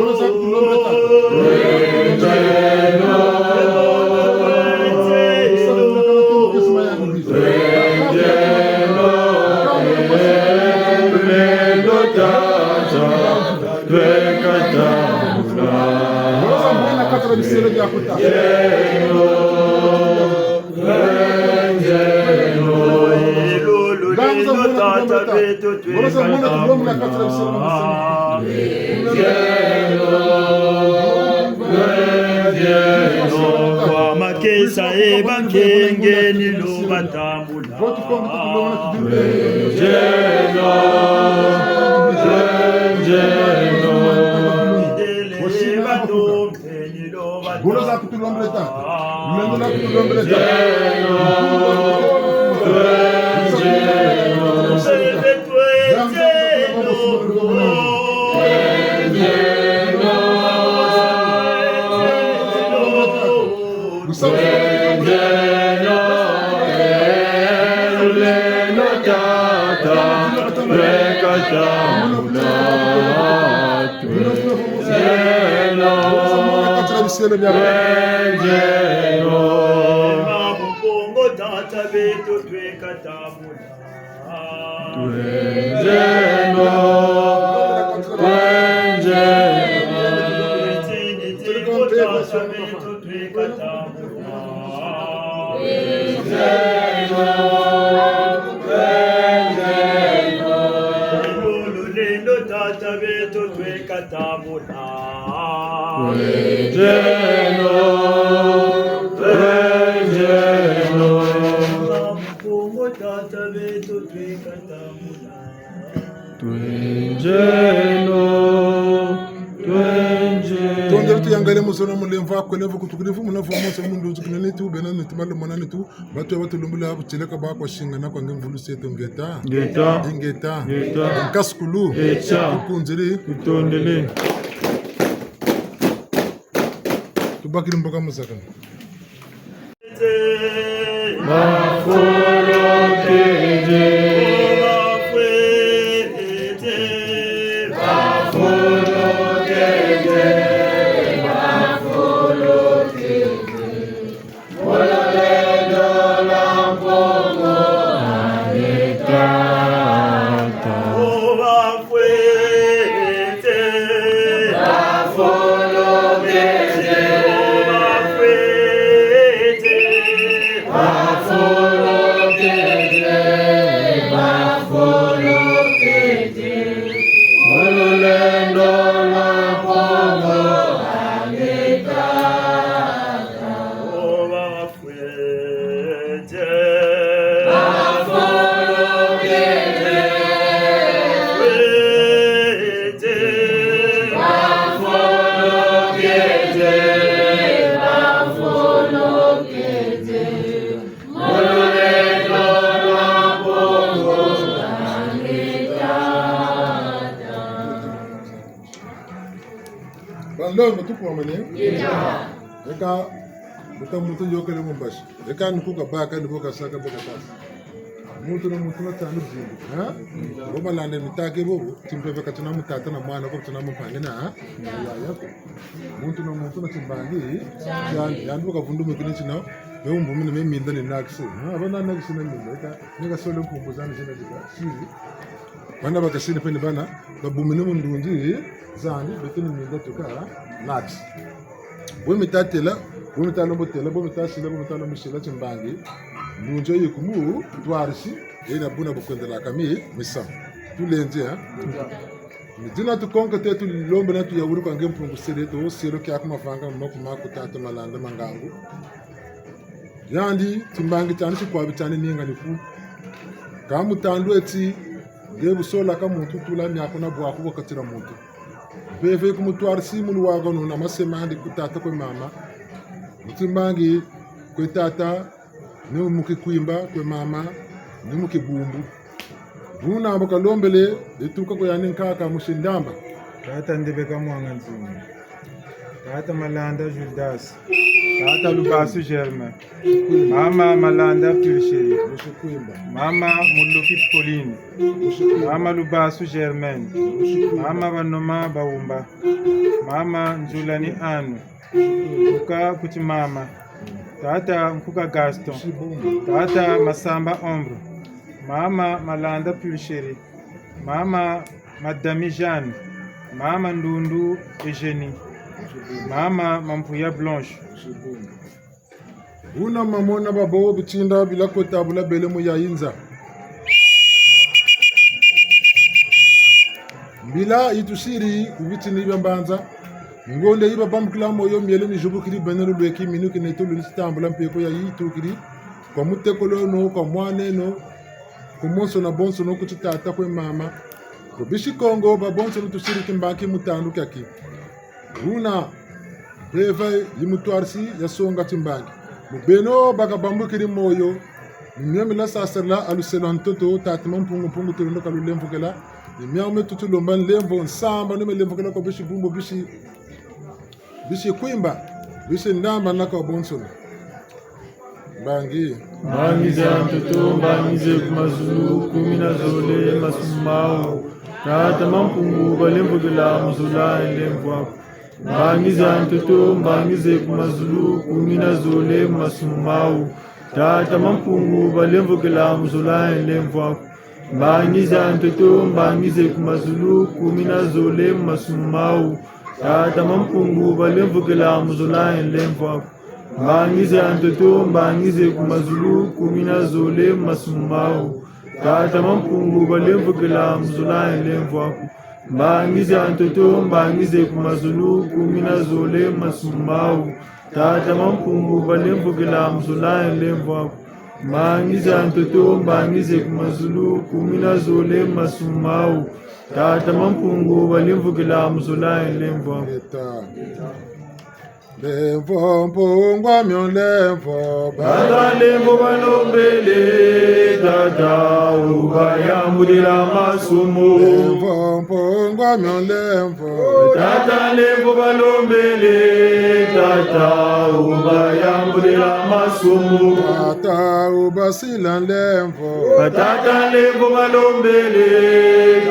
Makesa ebakenge nilo batambula jangale musona mulemva kwelevo kutukirifu munafu mose mundu zukinene tu bena nitumale monane tu batu batulumbula buteleka ba kwa shinga na kwa ngemvulu seto ngeta ngeta nkaskulu kukunziri kutondele tubakiri mboka musaka Leo mtuku amane eka buta mutu yokele mumbashi eka nukuka baka nukuka saka baka tasa mutu na mutu na tanu jindi ha boma lande mitake bobo timpeve katuna mutata na mwana ko tuna mpange na ya yako mutu na timbangi yandu ka vundu mekini china beumbu mine me minda ni nakse ha bana nakse na minda eka nika solo kumbuzana jina dika siri bana bakasini pende bana babumine mundunji zani betini minda tuka nakse bomitatela bomitalomotela bomitasila bomitalomishila chimbangi ndunjo yikumu twarisi ina buna bukwendela kami misa tulenje ha midina tukonka tetu lombe na tu yawuru kange mpungu sereto sero kya kuma fanga moko mako tatu malanda mangangu yandi timbangi cyane kwa bitane ninga nifu kamu tandu eti gebu sola kamuntu tula myako na bwa kubo katira muntu beve kumutwarisi mulu wago no na masemandi kutata kwa mama timbangi kwa tata ni mukikwimba kwe mama ni mukibumbu buna aboka lombele etuka ko yani nkaka mushindamba tata ndebeka mwanga nzima tata malanda Judas tata lubasu Germain mama malanda Pulchere mama muluki Pauline mama lubasu Germain mama banoma baumba mama Njulani Anu kuka kuti mama tata Nkuka Gaston, tata Masamba Ombre, mama Malanda Pulchere, mama Madame Jeanne, mama Ndundu Eugénie, mama Mampuya Blanche. Una mamona babo bitinda bila kota bula bele mu yayinza. Bila itusiri ubitini bambanza. Ngonde iba bamkla moyo miele ni jubukiri benelo lweki minuki netulu nistambula mpeko ya yitukiri kwa mutekolo no kwa mwane no kumonso na bonso no kuchitata kwe mama kubishi Kongo ba bonso no tusiri kimbaki mutandu kaki una beva yimutwarsi ya songa timbaki mubeno baka bambukiri moyo nyemi la sasarla aluselo ntoto tatman pungu turundo kalulemvo kala nyami metutu lomban lemvo nsamba no melemvo kala ko bishi bumbo bishi kwimba bishi ndamba naka bonso bangi za mtoto mbangize kumazulu kumina zole masumao tata mampungu balembugela muzula lemvo bangiza mtoto mbangize kumazulu kumina zole masumao tata mampungu balembugela muzula lemvo bangiza mtoto mbangize kumazulu kumina zole masumao tata mampungu balembugela muzula lemvo bangize mtoto mbangize kumazulu kumina zole masumao tata mampungu balembugela muzula lemvo bangize mtoto mbangize kumazulu kumina zole masumao tata mampungu balembugela muzula lemvo bangize mtoto mbangize kumazulu kumina zole masumao tata mampungu balembugela muzula lemvo lemvo mpungwa myo lemvo tata lemvo balombele tata ubayambulila masumu lemvo mpungwa myo lemvo tata lemvo balombele tata ubayambulila masumu tata ubasila lemvo tata lemvo balombele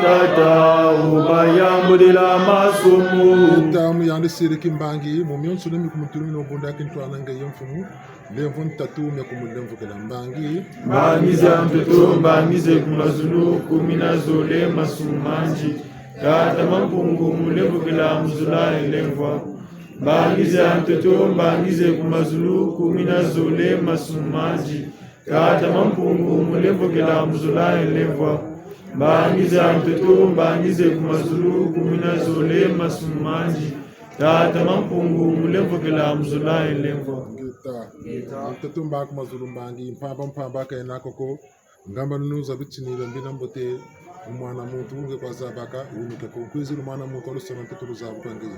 tata ubayambulila masumu tamu yandi siriki mbangi mumyon sulemi kumutulumi no bunda kintwana nga yemfumu lemvo ntatu mya kumulemvo kala mbangi mbangize amtoto mbangize kumazulu kumina zole masumanji tata mampungu mulemvo kala mzula lemvo mbangize amtoto mbangize kumazulu kumina zole masumanji tata mampungu mulemvo kala mzula lemvo mbangize amtoto mbangize kumazulu kumina zole masumanji tata mampungu mulemvo kala mzula lemvo mtoto mbaka mazulu mbangi mpamba kaina koko ngamba nuza bitchinira mbina mbote umwana muntu unge kwa zabaka unike ko kwizira umwana muntu olusana mtoto ruzabu kwangiye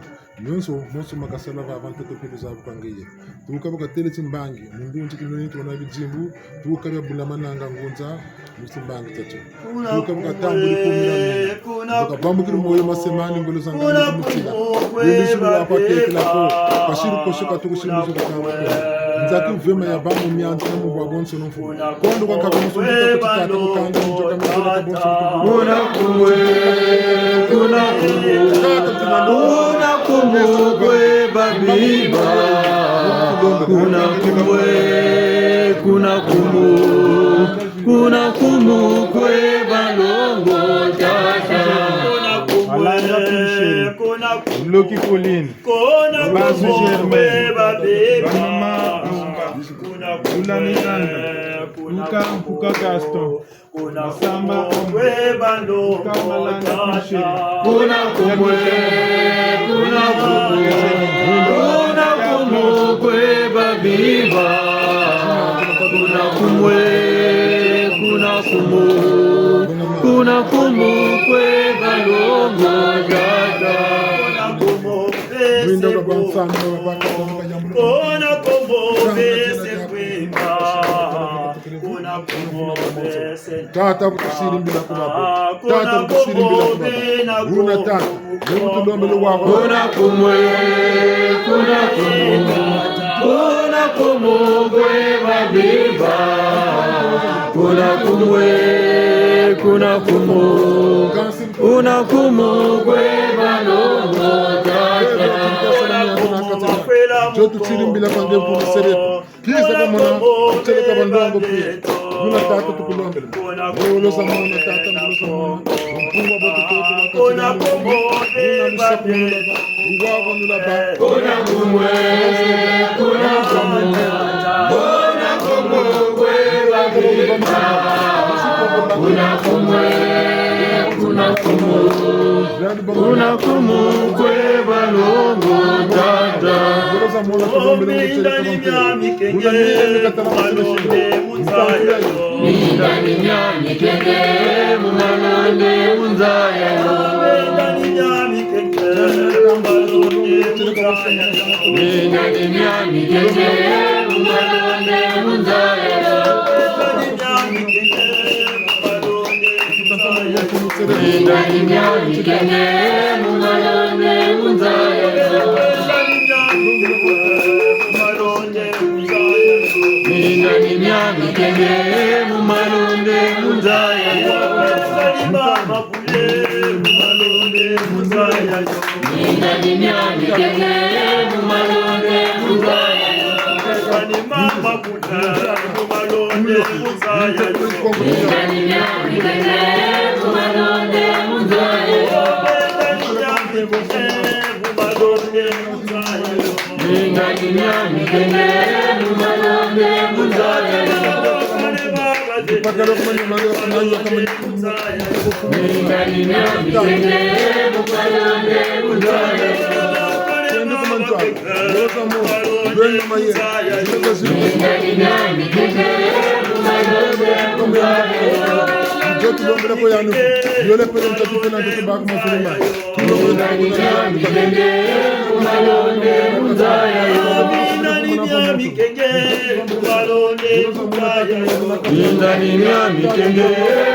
nyonso makasala baba mtoto pe ruzabu kwangiye tuka bakatele timbangi mundu ntikino tona bijimbu tuka bya mananga ngunza musimbangi tacho tuka bakatambuli kumira tuka bambukira moyo masemani ngolo zanga mutila yesu la patekela ko kashiru koshika tukushimuzo kwa nzaki vema ya bamu mianzi na mubwa bonso nofu kondo kwa kakomuso mbuka kutikata kukanga mjoka mjoka kabonso kuna kumwe babiba kuna kumu kwe balongo tata Mloki Pauline, Basu Germain, Banama Ulani Andra, Luka Gaston, Samba Luka Malanda Piché, kuna kumwe babiba kuna kumu kwe balongo dada Winda kwa mfano wa baka kwa jambo kuna kumu bese kwimba kuna kumu bese tata kutusiri mbila kumabo tata kutusiri mbila kumabo una tata ndio ndombe wako kuna kumwe kwe babiba kuna kumu kwe balongo jotu chirimbila kwa ngempu msereko kisa kama na kuteleka bandongo pia una tata tukulombe ngolo za mwana tata ngolo za mwana mpungwa bote toto na kuna kumwe babiba ngwako nula ba kuna kumwe kuna kumu kwe balongo dada mindani myamikenge mumalonde munzayayo mindani myamikenge mumalonde munzayayo mindani myamikenge mumalonde munzayayo mindani myamikenge mumalonde munzayayo mindani myamikenge mumalonde munzayayo mindani myamikenge mumalonde munzayayo mama kule mumalonde munzayayo mindani myamikenge mumalonde munzayayo mama kule mumalonde munzayayo mindani myamikenge mumalonde munzayayo mindani myamikenge mumalonde munzayayo Pakalo kama mali kama mindani myamikenge mumalonde munzayayo Tendo kama mtu ndoka mo bwenye maye ndoka zimu mindani myamikenge mumalonde munzayayo jotu lombele ko yanu yole pele mtatu pele ndoka baka masulima mindani myamikenge mumalonde munzayayo mumalonde muzaya Indani nyami kenge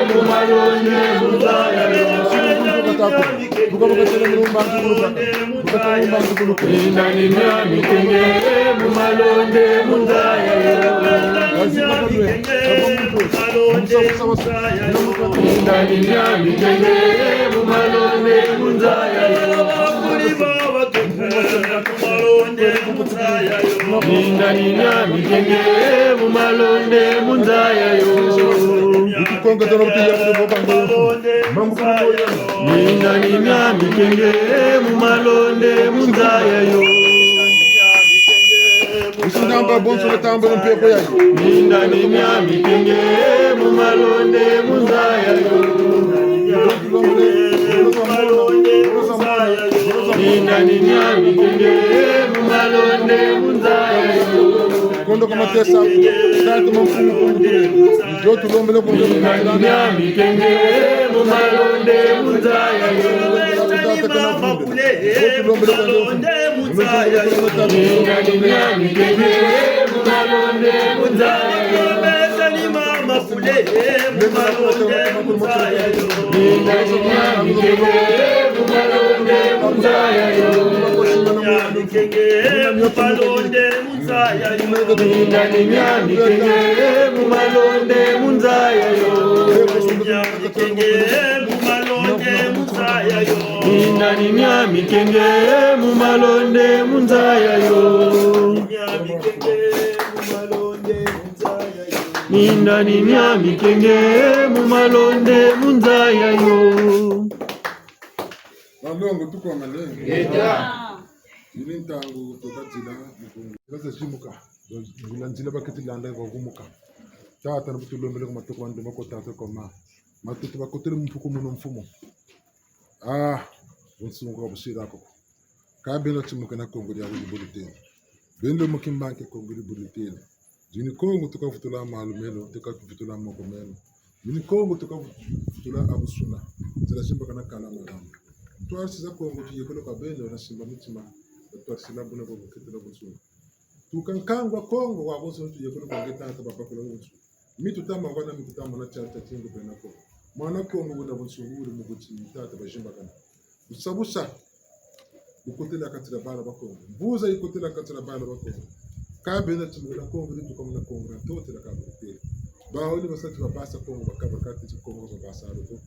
mumalonde muzaya Indani nyami kenge mumalonde muzaya Indani nyami kenge mumalonde muzaya Indani nyami kenge mumalonde muzaya Indani nyami kenge mumalonde muzaya Usinamba bonso na tamba no pepo yayi. Indani nyami kenge mumalonde muzaya Indani nyami kenge mumalonde muzaya Kondo kama tesa start mamfumo kumutule. Jotu lombele kondo nyami kenge mumalonde muzaya Indani nyami kenge mumalonde munzaya yo Indani nyami kenge mumalonde munzaya yo Malongo tuko malengo. Ili ntangu tokatila mukungu. Kaza shimuka. Zilanzila bakati landa kwa kumuka. Tata na butu lombele kwa matoko wande mako tata kwa matutu bakotele mfuko muno mfumo. Unsungu kwa bushira kwa. Kabelo chimuka na kongo ya bulutene. Bendo mukimbanke kongo ya bulutene. Jini kongo tuka futula malumelo, tuka futula mokomelo. Jini kongo tuka futula abusuna. Zila shimba kana kala malamu. Tuarsi za kongo tuyekolo kwa bendo na shimba mitima. Tuarsi la buna kwa mkete la busuna. Tukankangwa kongo wa boso tuyekolo kwa ngeta hata babakula wutu. Mitu tama wana mitu tama na chata tingo penako. Mwana kongo wuna busunguri muguchi mitata bashimba kana. Usabusa ukotela katira bala bakongo. Mbuza ikotela katira bala bakongo. Kabena tumula kongo litu kama na kongo na tote la kabete. Baholi basati babasa kongo bakabakati kongo babasa aruto.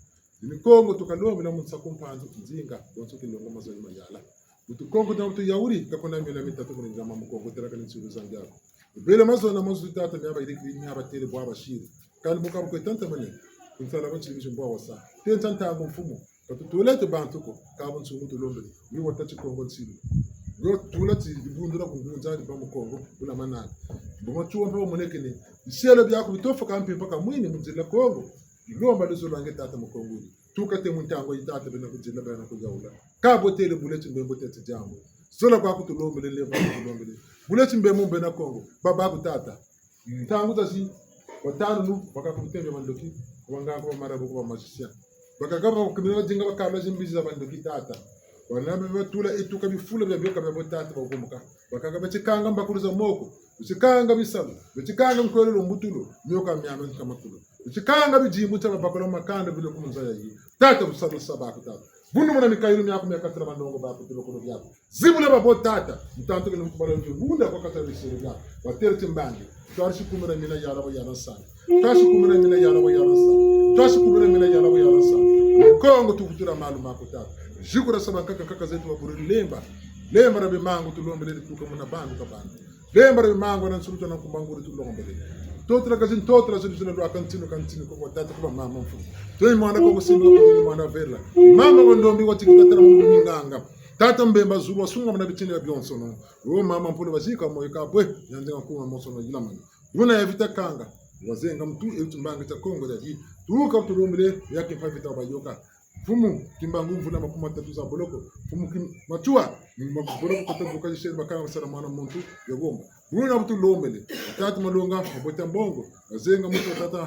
Ni kongo tukalombe na mutsa kumpanzo kizinga bonso kilongo mazali mayala. Mutu kongo na mutu yauri kakona mena mitatu muri njama mu kongo tera kana nsuru zangyako. Bele mazo na mazo tata myaba ile kwinya batele bwa bashiri. Kandi mukabu ko tanta mane. Kunsala bachi bisho bwa wasa. Tenta ngo mfumo. Katutulete bantuko kabon sungu tulombe. Ni watachi kongo nsiri. Yo tulati bundura kungunza ba mu kongo bula manana. Boma chuwa pa moneke ni. Iselo byako bitofa kampi mpaka mwini muzila kongo. Lomba lezo lange tata mu kongo. Tukate muntango itata bena kujila bena kujaula. Kabo tele buleti mbembo tete jambo. Sola kwa kutulombe le ba kutulombe. Buleti mbembo bena kongo. Baba kutata. Tangu tasi watano nu bakakutembe mandoki. Wanga kwa marabu kwa magicien. Bakagaba kumina jinga bakala jimbizi za bandoki tata. Wanabe batula etuka bifula bya byoka bya botata bagomuka. Bakagaba chikanga mbakuruza moko. Chikanga bisalo. Chikanga mkolelo mbutulo. Nyoka myama nkamatulo. Chikanga bijimu cha bakola makanda bilo kumunzaya yi. Tata busalo sabako tata. Bunu mwana mikailu myako myakatira bandongo bako tulo kono byako. Zibula babo tata. Mtanto kene mkubala ngunda kwa katira bisiri byako. Watere timbandi. Twarshi kumira mina yara wa yara sana. Twarshi kumira mina yara wa yara sana. Twarshi kumira mina yara wa yara sana. Kongo tukutura malu mako tata. Jikura sabaka kaka zetu waburi lemba. Lemba rabi mango tulombe le tuka muna bandu kabanda. Lemba rabi mango na nsuruta na kumbanguri tulombe le. Totra kazin totra sulutina do kantino ko tata ko mama mfu. Toi mwana ko sindo ko mwana vela. Mama ndombi watikatara mu nganga. Tata mbemba zuwa sunga mna bitini ya bionso no. O mama mpolo basika moyo kabwe yandega kuma moso no yilamani. Una evita kanga. Wazenga mtu etumbanga ta Kongo daji. Tuka tulombe yake pavita bayoka. Fumu kimbangu mvuna makuma tatu za boloko. Fumu matua maboloko kutabuka jishe bakanga sana mwana muntu yagomba. Buna mtu lombele. Tatu malonga mabota mbongo. Wazenga mtu tata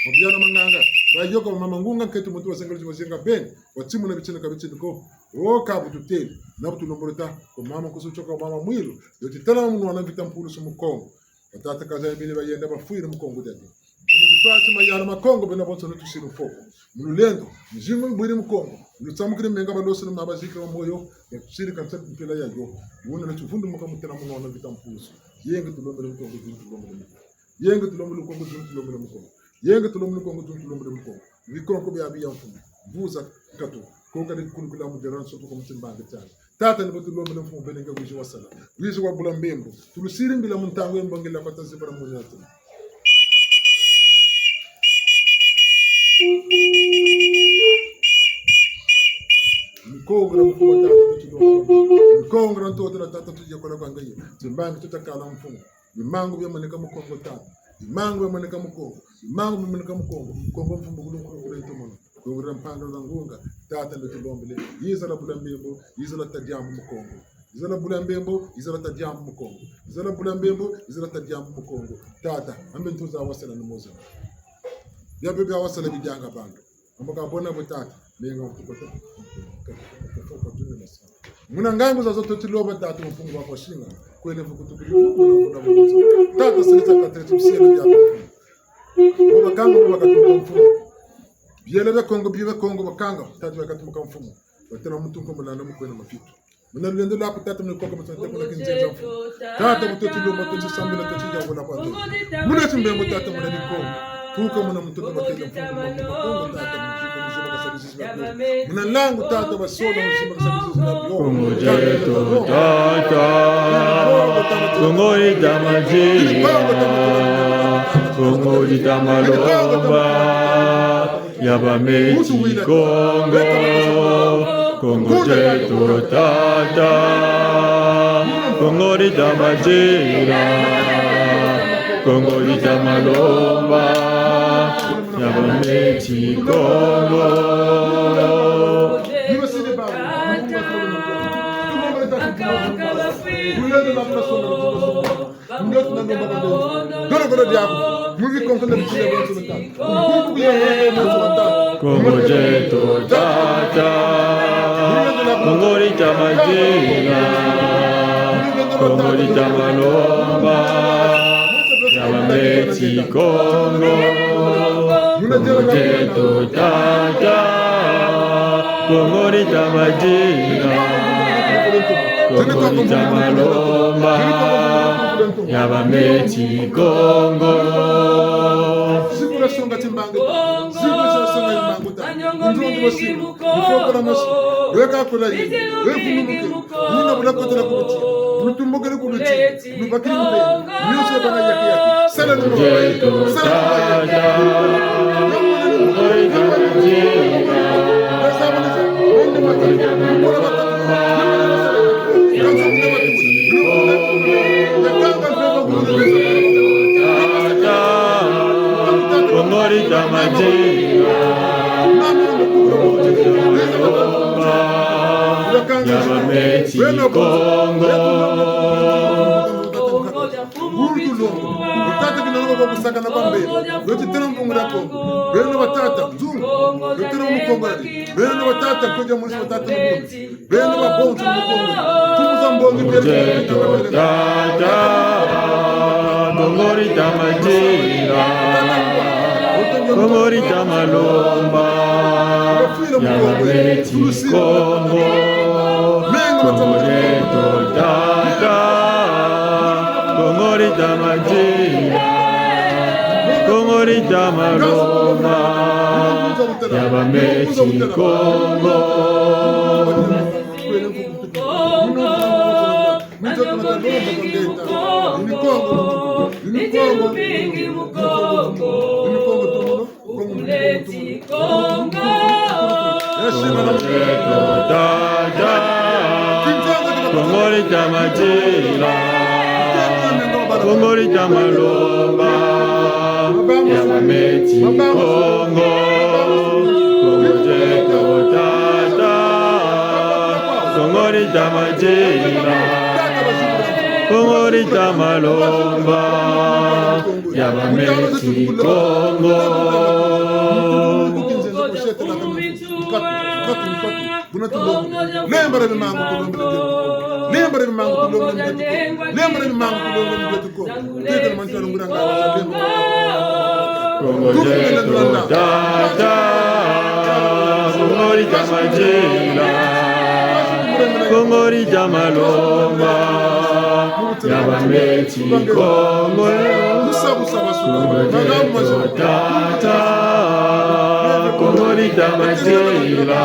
mabiana manganga. Bayoka mama ngunga ketu mtu wazenga ben. Watimu na bichene kabitini ko. O kabu tuteli. Na mtu lomboleta ko mama kusuchoka mama mwilu. Yote tala munu wana vita mpulu sumu Kongo. batata kaza bini bayenda bafuira mukongo dadi kumuzi twati mayana makongo bena bonso nutusira foko mulendo mjingo mbwiri mukongo nutsamukire menga baloso no mabazika moyo yakusiri kansa mpela yayo wona na tufundu mukamutera munono bitampuso yenge tulombele mukongo tulombele yenge tulombele mukongo tulombele mukongo yenge tulombele mukongo tulombele mukongo bikongo bya biyamfumu buza kato konga ni kunkula mujeran soto komutimbanga cyane tata ni batulombele mfumu benenga wiji wasala wiji wa bulambembo tulusiri mbila muntango embangela kwatazibara munyatu Kongra mfumo tata tuchilo kongra ntoto tata tujya kola kwangaye zimbanga tutakala mfumo bimango byamaneka mukongo tata bimango byamaneka mukongo bimango byamaneka mukongo kongo mfumo kulo itomono kongra mpanga ngunga tata ndotilombele yizala bulambembo yizala tadyamu mukongo yizala bulambembo yizala tadyamu mukongo yizala bulambembo yizala tadyamu mukongo tata ambe ntuza wasala nomoza byabe byawasala bijanga bantu amaka bona butata lenga ukupata muna ngangu za zote tiloba tatu mfungu wako shinga kwele vukutukulifu tata silita katreti msiele bya mfungu bakanga bakatuma mfungu byele be kongo bakanga tatu bakatuma mfungu batera mutungo mulana mukwena mafitu muna lendo la kutata mnikoko mtata kuna kinzenza mfungu tata mutoti lo mutoti sambila tati wala kwa muna timbe mutata muna nikongo tuka muna mtoto batela mfungu kongo tata muna langu tata basoda mshimba kasabizi na Kongo jeto tata Kongo itamajira Kongo itamalomba Yabameti Kongo Kongo jeto tata Kongo itamajira Kongo itamalomba Yabameti Kongo Kongo jeto tata Kongo itamajira Kongo itamalomba Yabameti Kongo Kongo jeto tata Kongo itamajira Kongo itamalomba Yabameti Kongo songa timbanga zibula songa imanguta ndondo basimu bifokora mashi weka kula yi wefumuke nina bulakotela kuruti mutumbogere kuruti nubakiri mbe nyose bana yaki sala no jeto tata Kongo majira Yabameti Kongo Utata kinango kwa kusaka na kwambe yote tena mpungu na Kongo beno watata mzungu yote tena mkongo beno watata koja mwisi watata mbundi beno wabonzo mkongo tumuza mbongi jeto tata Kongo itamajira Kongo itamalomba Yabameti Kongo Kongo jeto tata Kongo itamajira Kongo itamalomba Yabameti Kongo Kongo itamajira Kongo itamalomba Yabameti Kongo Kongo jeto tata Kongo itamajira Kongo itamalomba Yabameti Kongo Lembra de mango Lembra mi mangu kulo mi betuko. Lembra mi mangu kulo mi betuko. Tete man tano ngura ngala lembra. Kongo jeto tata Kongori jamajela Kongori jamalomba Yabameti Kongo Kongo jeto tata Kongori jamajela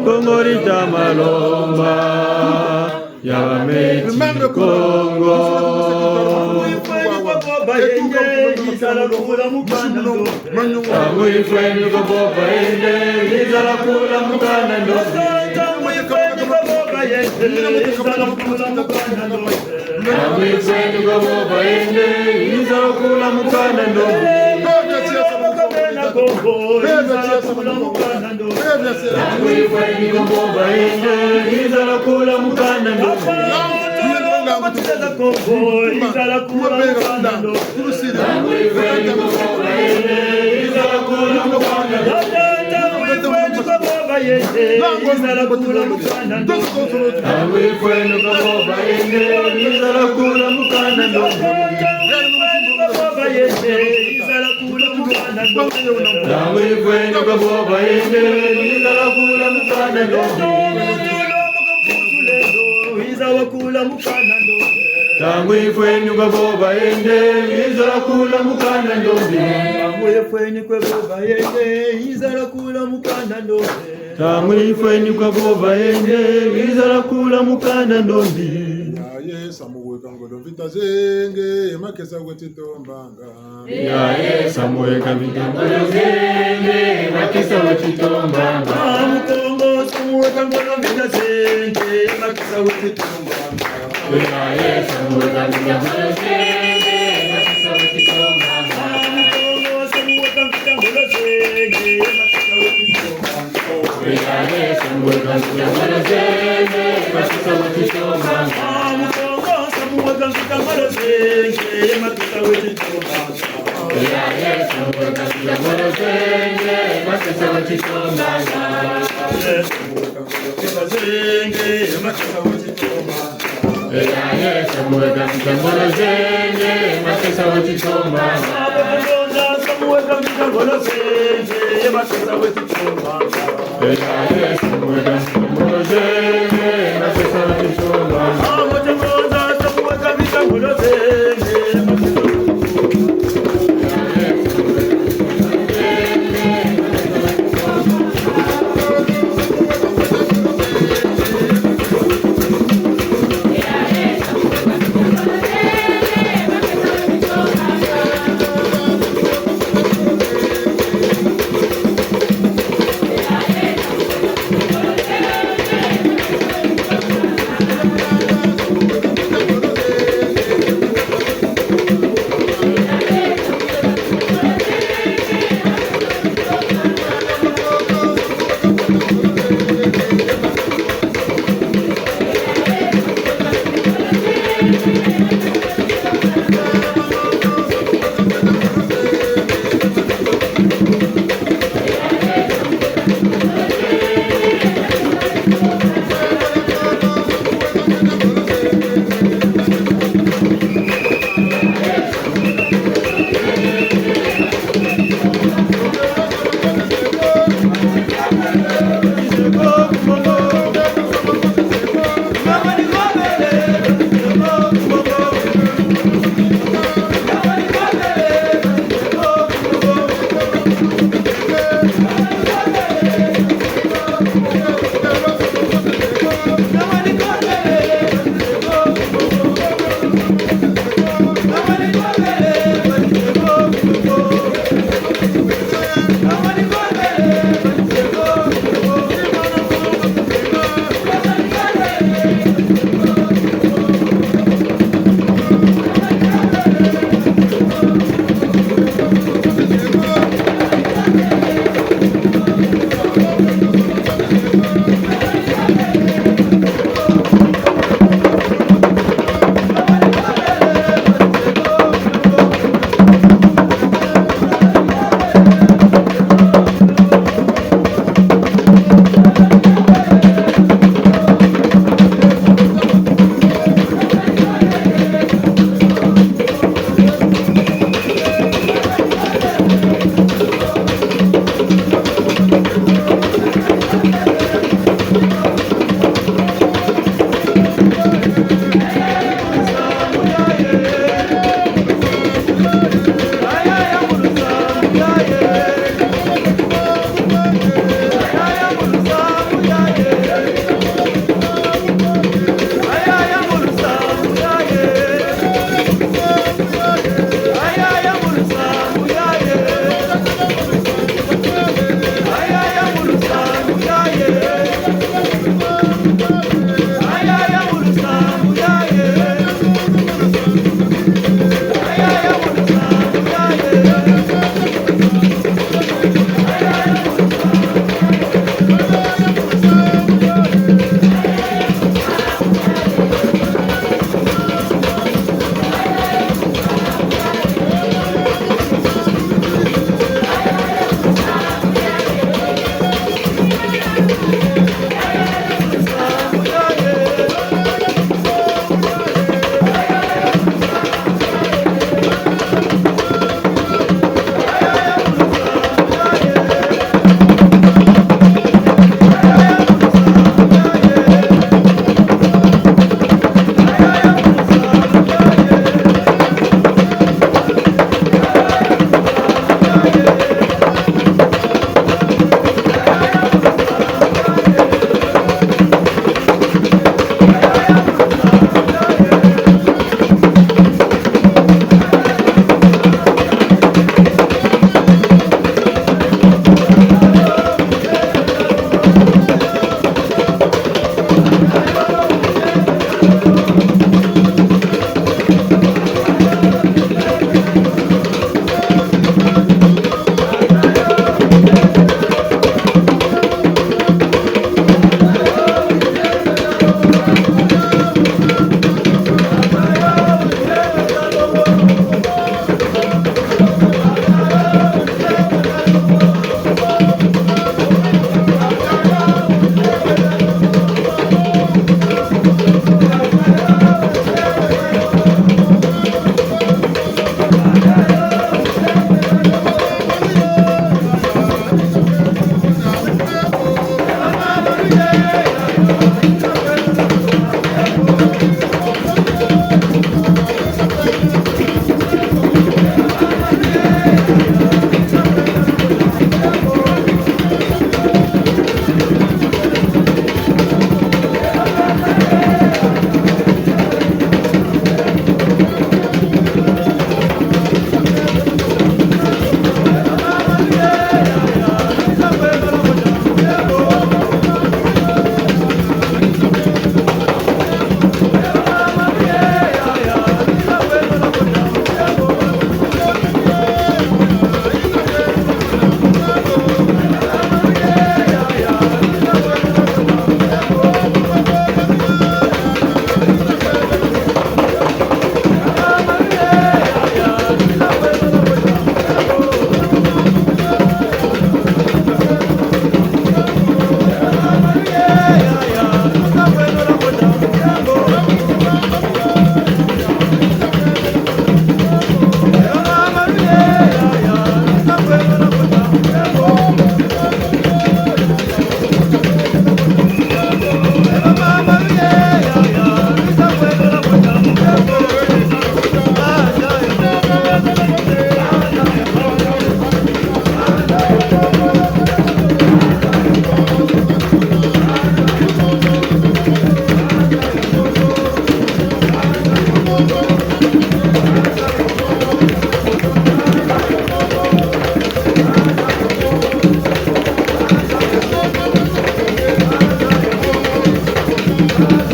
Kongori jamalomba Yabameti Kongo Tangu ifweni kwa boba ende, nizala kula mukana ndo. Tangu ifweni kwa boba ende, nizala kula mukana ndo. Tangu ifweni kwa boba ende, nizala kula mukana ndo. Tangu ifweni kwa boba ende, nizala kula mukana ndo. Matenda Kongo, izala kula mukana ndo. Tangu ifweni kwa boba ende, izala kula mukana ndo. Tangu ifweni kwa boba ende, izala kula mukana ndo. Tangu ifweni kwa boba ende, izala kula mukana ndo. Tangu ifweni kwa boba ende, izala kula mukana ndo. Wakula mukana ndo. Tangu ifweni kwa boba ende, izala kula mukana ndo. Tangu ifweni kwa boba ende, izala kula mukana ndo. Tangu ifweni kwa boba ende, izala kula mukana ndo. Samuwe kangodo vita zenge makesa wetitombanga. Samuwe kangodo zenge makesa wetitombanga. Mukongo samuwe kangodo vita zenge makesa wetitombanga. Samuwe kangodo zenge makesa wetitombanga. Mukongo samuwe kangodo zenge makesa wetitombanga. Samuwe kangodo zenge makesa wetitombanga. Kamalo zenge makisa wetitombanga. Samuwe kangodo zenge makesa wetitombanga. Zenge makisa wetitombanga. Samuwe kangodo zenge makisa wetitombanga. Samuwe kangodo zenge makisa wetitombanga. Samuwe kangodo zenge makisa wetitombanga. Yeah.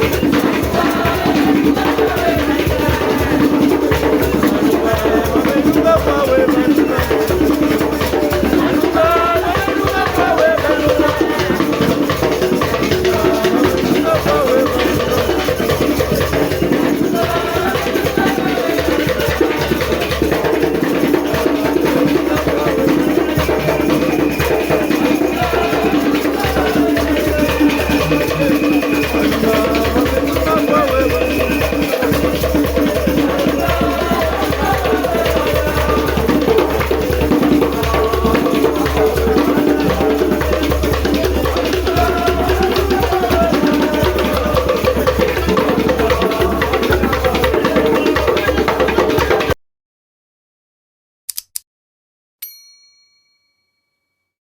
Thank you.